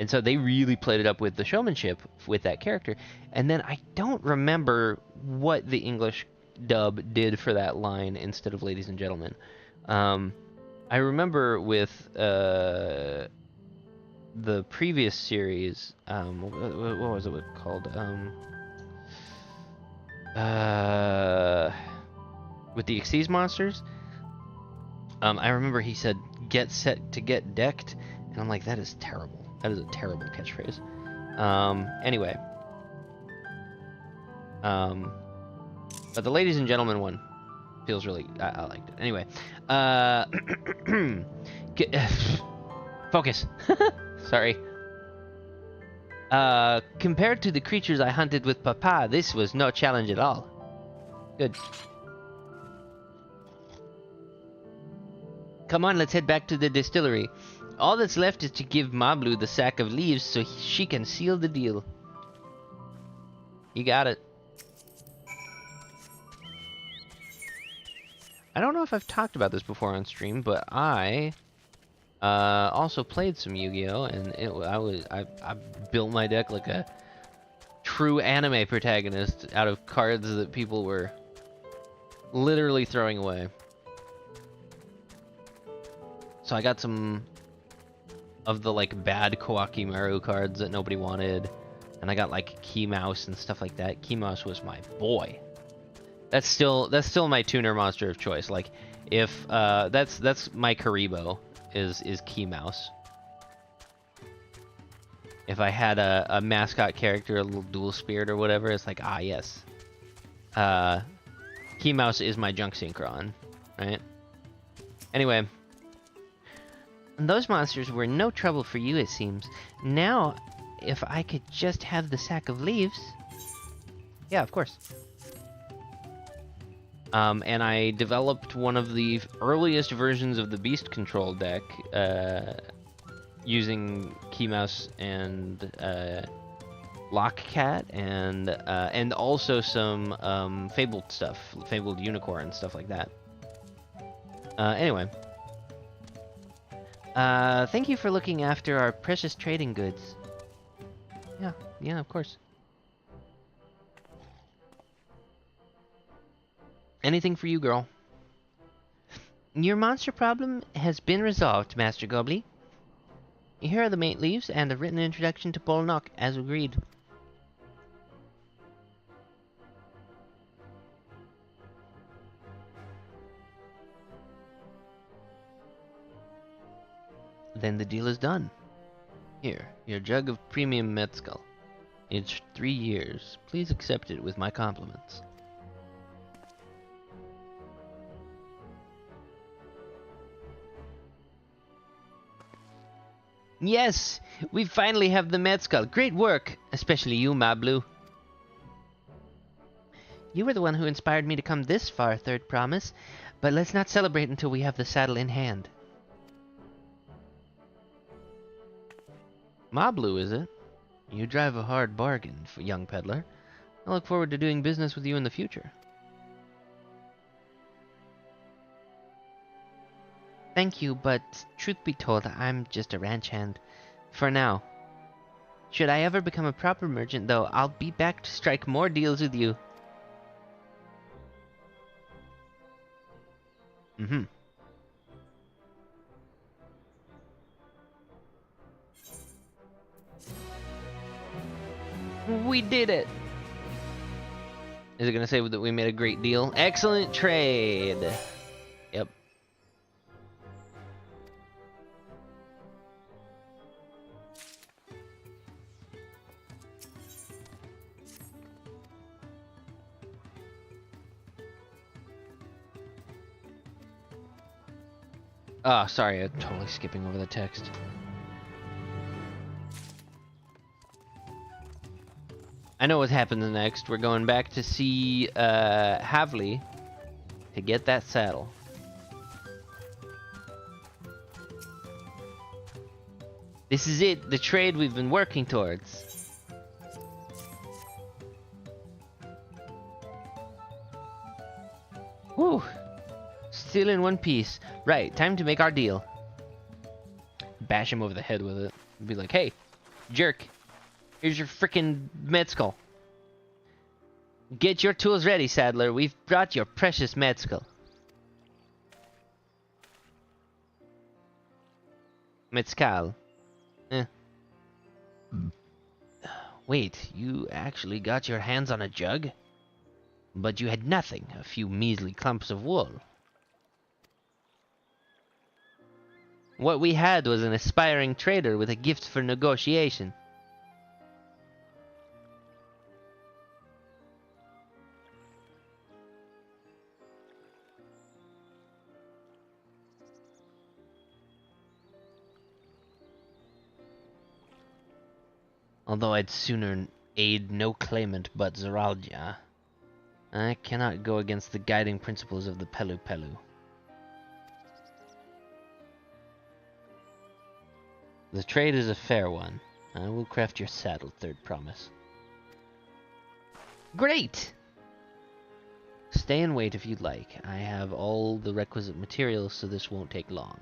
so they really played it up with the showmanship with that character. And then I don't remember what the English dub did for that line instead of "ladies and gentlemen." I remember with the previous series, what was it called? With the Xyz monsters, I remember he said, "Get set to get decked," and I'm like, that is terrible. That is a terrible catchphrase. Anyway. But the ladies and gentlemen one feels really, I liked it. Anyway. Focus. Sorry. Compared to the creatures I hunted with Papa, this was no challenge at all. Good. Come on, let's head back to the distillery. All that's left is to give Mablu the sack of leaves so she can seal the deal. You got it. I don't know if I've talked about this before on stream, but I also played some Yu-Gi-Oh, and I built my deck like a true anime protagonist out of cards that people were literally throwing away. So I got some of the like bad Kawakimaru cards that nobody wanted, and I got like Key Mouse and stuff like that. Key Mouse was my boy. That's still my tuner monster of choice. Like if that's my Karibo is Key Mouse. If I had a mascot character, a little dual spirit or whatever, it's like, ah yes. Key Mouse is my Junk Synchron, right? Anyway. Those monsters were no trouble for you, it seems. Now, if I could just have the sack of leaves... Yeah, of course. And I developed one of the earliest versions of the Beast Control deck, using Key Mouse and Lockcat, and also some Fabled stuff, Fabled Unicorn and stuff like that. Anyway. Thank you for looking after our precious trading goods. Yeah, of course. Anything for you, girl. Your monster problem has been resolved, Master Gobbly. Here are the mate leaves and a written introduction to Polnock, as agreed. Then the deal is done. Here, your jug of premium mezcal. It's 3 years. Please accept it with my compliments. Yes! We finally have the mezcal. Great work! Especially you, Mablu. You were the one who inspired me to come this far, Third Promise. But let's not celebrate until we have the saddle in hand. Mablu, is it? You drive a hard bargain, young peddler. I look forward to doing business with you in the future. Thank you, but truth be told, I'm just a ranch hand. For now. Should I ever become a proper merchant, though, I'll be back to strike more deals with you. Mm-hmm. We did it! Is it gonna say that we made a great deal? Excellent trade! Yep. Oh, sorry, I'm totally skipping over the text. I know what happens next. We're going back to see Havli to get that saddle. This is it, the trade we've been working towards. Whew. Still in one piece. Right, time to make our deal. Bash him over the head with it. Be like, hey, jerk. Here's your frickin' Metzkel. Get your tools ready, saddler. We've brought your precious Metzkel. Metzcal. Wait, you actually got your hands on a jug? But you had nothing, a few measly clumps of wool. What we had was an aspiring trader with a gift for negotiation. Although I'd sooner aid no claimant but Zeraldia, I cannot go against the guiding principles of the Pelu Pelu. The trade is a fair one. I will craft your saddle, Third Promise. Great! Stay and wait if you'd like. I have all the requisite materials, so this won't take long.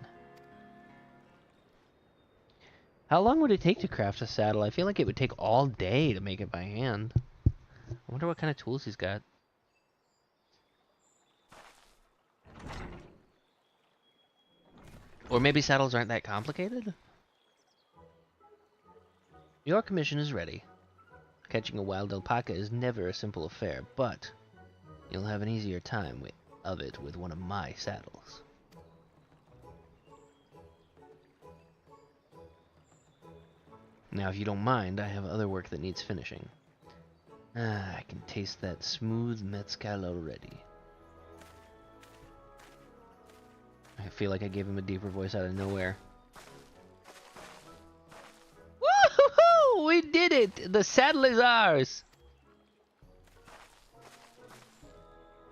How long would it take to craft a saddle? I feel like it would take all day to make it by hand. I wonder what kind of tools he's got. Or maybe saddles aren't that complicated? Your commission is ready. Catching a wild alpaca is never a simple affair, but you'll have an easier time of it with one of my saddles. Now, if you don't mind, I have other work that needs finishing. I can taste that smooth mezcal already. I feel like I gave him a deeper voice out of nowhere. Woo-hoo-hoo! We did it! The saddle is ours!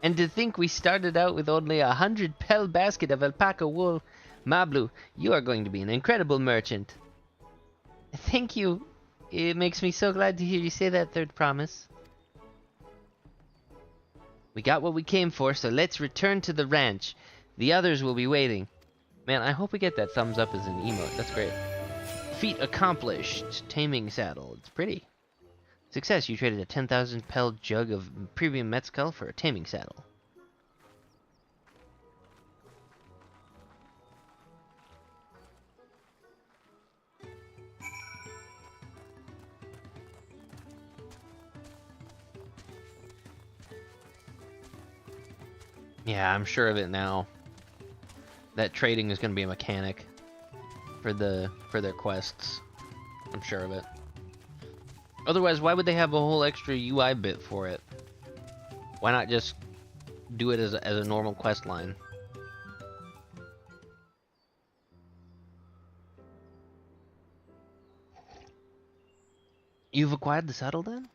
And to think we started out with only 100 pel basket of alpaca wool. Mablu, you are going to be an incredible merchant. Thank you. It makes me so glad to hear you say that, Third Promise. We got what we came for, so let's return to the ranch. The others will be waiting. Man, I hope we get that thumbs up as an emote. That's great. Feat accomplished. Taming saddle. It's pretty. Success. You traded a 10,000 pel jug of premium mezcal for a taming saddle. Yeah, I'm sure of it now. That trading is going to be a mechanic for their quests. I'm sure of it. Otherwise, why would they have a whole extra UI bit for it? Why not just do it as a normal quest line? You've acquired the saddle then?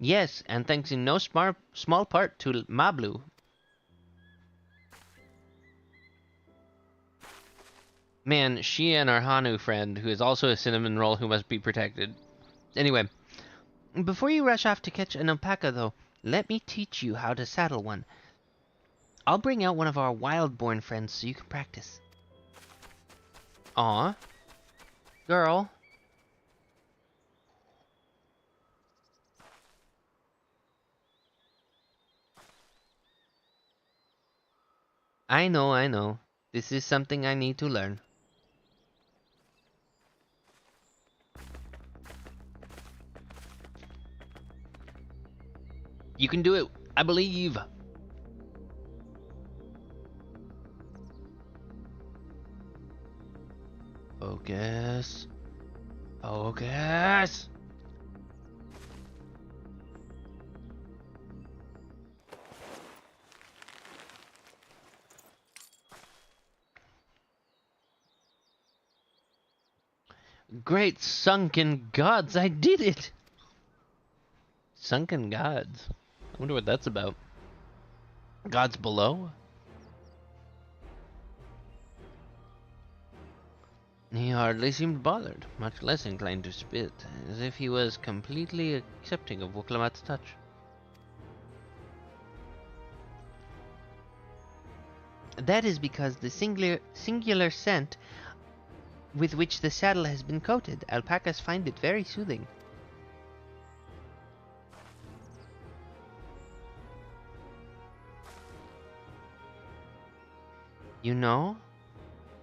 Yes, and thanks in no small part to Mablu. Man, she and our Hanu friend, who is also a cinnamon roll who must be protected. Anyway, before you rush off to catch an alpaca, though, let me teach you how to saddle one. I'll bring out one of our wild-born friends so you can practice. Aw. Girl. I know, I know. This is something I need to learn. You can do it. I believe. Focus. Focus. Great sunken gods, I did it! Sunken gods. I wonder what that's about. Gods below? He hardly seemed bothered, much less inclined to spit, as if he was completely accepting of Wuklamat's touch. That is because the singular scent with which the saddle has been coated, alpacas find it very soothing. You know,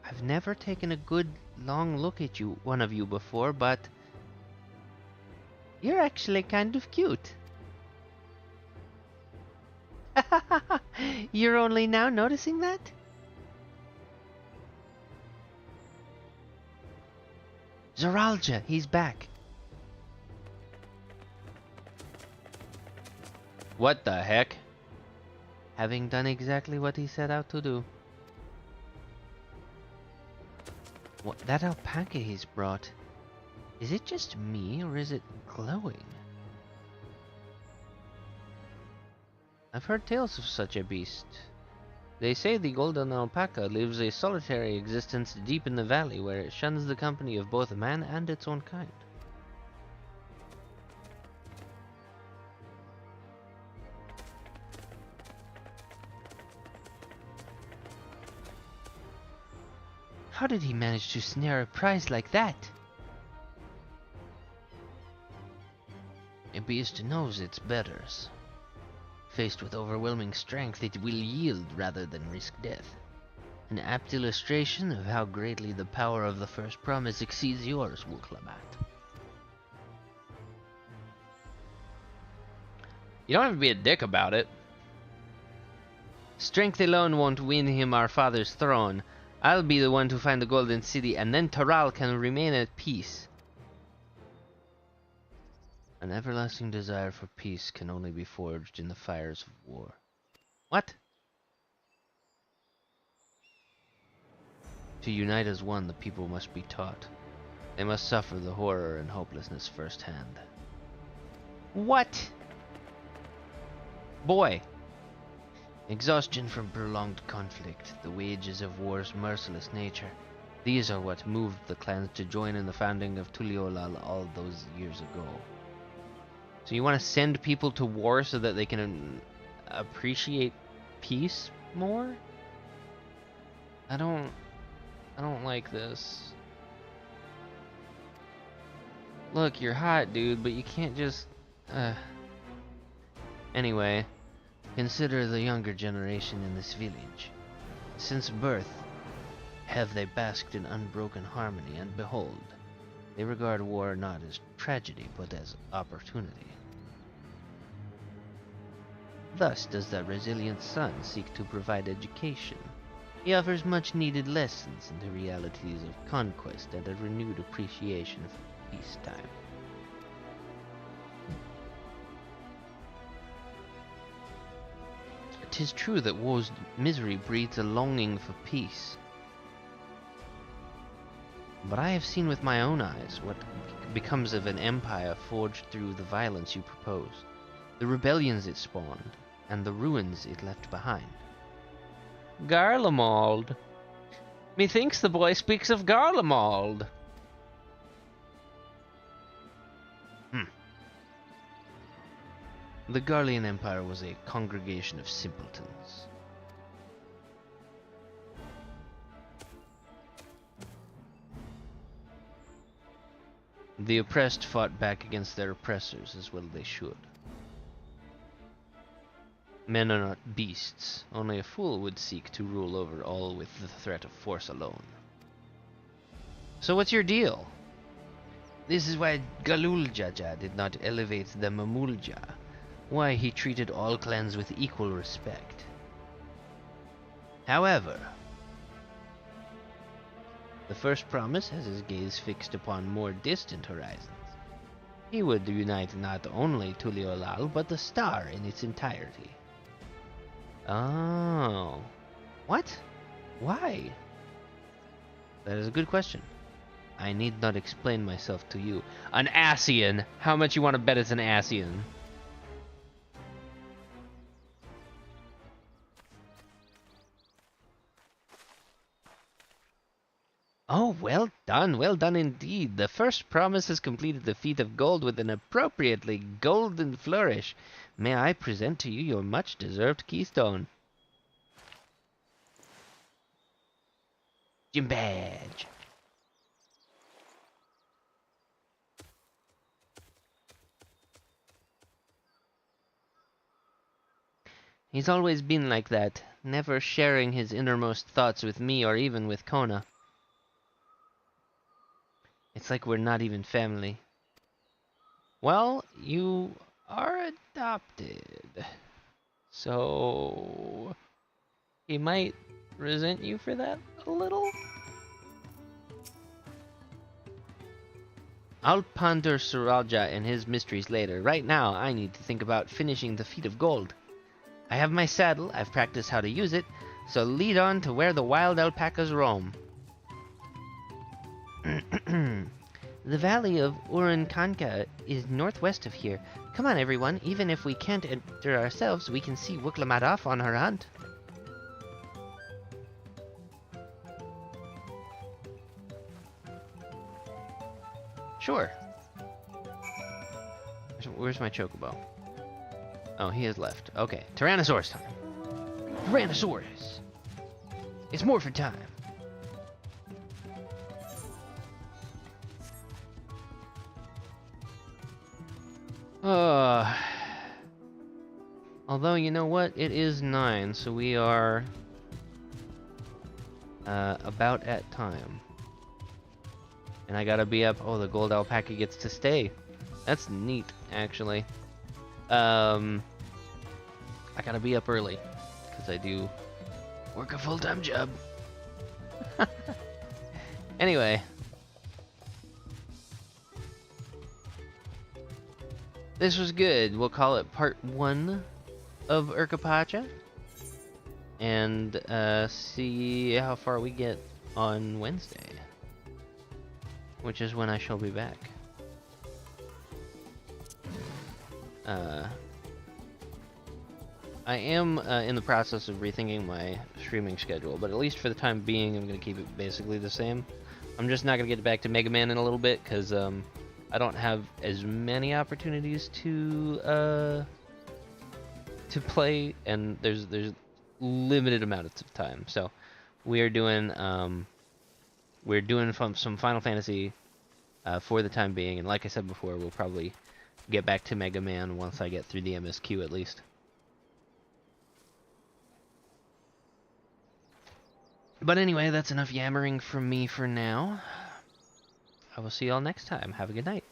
I've never taken a good long look at one of you before, but you're actually kind of cute. You're only now noticing that? Zoralja, he's back. What the heck? Having done exactly what he set out to do. What, that alpaca he's brought, is it just me or is it glowing? I've heard tales of such a beast. They say the golden alpaca lives a solitary existence deep in the valley where it shuns the company of both man and its own kind. How did he manage to snare a prize like that? A beast knows its betters. Faced with overwhelming strength, it will yield rather than risk death. An apt illustration of how greatly the power of the first promise exceeds yours, Wuklamat. You don't have to be a dick about it. Strength alone won't win him our father's throne. I'll be the one to find the Golden City, and then Taral can remain at peace. An everlasting desire for peace can only be forged in the fires of war. What? To unite as one, the people must be taught. They must suffer the horror and hopelessness firsthand. What? Boy. Exhaustion from prolonged conflict, the wages of war's merciless nature. These are what moved the clans to join in the founding of Tuliolal all those years ago. So you want to send people to war so that they can appreciate peace more? I don't like this. Look, you're hot, dude, but you can't just... Anyway, consider the younger generation in this village. Since birth, have they basked in unbroken harmony, and behold, they regard war not as tragedy, but as opportunity. Thus does that resilient son seek to provide education. He offers much-needed lessons in the realities of conquest and a renewed appreciation for peacetime. "'Tis true that war's misery breeds a longing for peace. But I have seen with my own eyes what becomes of an empire forged through the violence you propose. the rebellions it spawned, and the ruins it left behind. Garlemald. Methinks the boy speaks of Garlemald. The Garlean Empire was a congregation of simpletons. The oppressed fought back against their oppressors as well they should. Men are not beasts. Only a fool would seek to rule over all with the threat of force alone. So what's your deal? This is why Galuljaja did not elevate the Mamulja. Why he treated all clans with equal respect. However, the first promise has his gaze fixed upon more distant horizons. He would unite not only Tuliolal, but the star in its entirety. Oh. What? Why? That is a good question. I need not explain myself to you. An Asian! How much you want to bet it's an Asian? Oh, well done indeed. The first promise has completed the feat of gold with an appropriately golden flourish. May I present to you your much-deserved keystone? Gym badge. He's always been like that, never sharing his innermost thoughts with me or even with Kona. It's like we're not even family. Well, you are adopted. So he might resent you for that a little. I'll ponder Suralja and his mysteries later. Right now, I need to think about finishing the feat of gold. I have my saddle, I've practiced how to use it, so lead on to where the wild alpacas roam. The valley of Urankanka is northwest of here. Come on, everyone. Even if we can't enter ourselves, we can see Wuklamadov on her hunt. Sure. Where's my chocobo? Oh, he has left. Okay, Tyrannosaurus time. Tyrannosaurus! It's morphin' time. Although, you know what? It is 9, so we are about at time. And I gotta be up. Oh, the gold alpaca gets to stay. That's neat, actually. I gotta be up early because I do work a full-time job. Anyway. This was good. We'll call it part 1 of Urkapacha. And see how far we get on Wednesday. Which is when I shall be back. I am in the process of rethinking my streaming schedule, but at least for the time being, I'm going to keep it basically the same. I'm just not going to get back to Mega Man in a little bit, because I don't have as many opportunities to play, and there's limited amount of time. So we are doing some Final Fantasy for the time being, and like I said before, we'll probably get back to Mega Man once I get through the MSQ at least. But anyway, that's enough yammering from me for now. I will see y'all next time. Have a good night.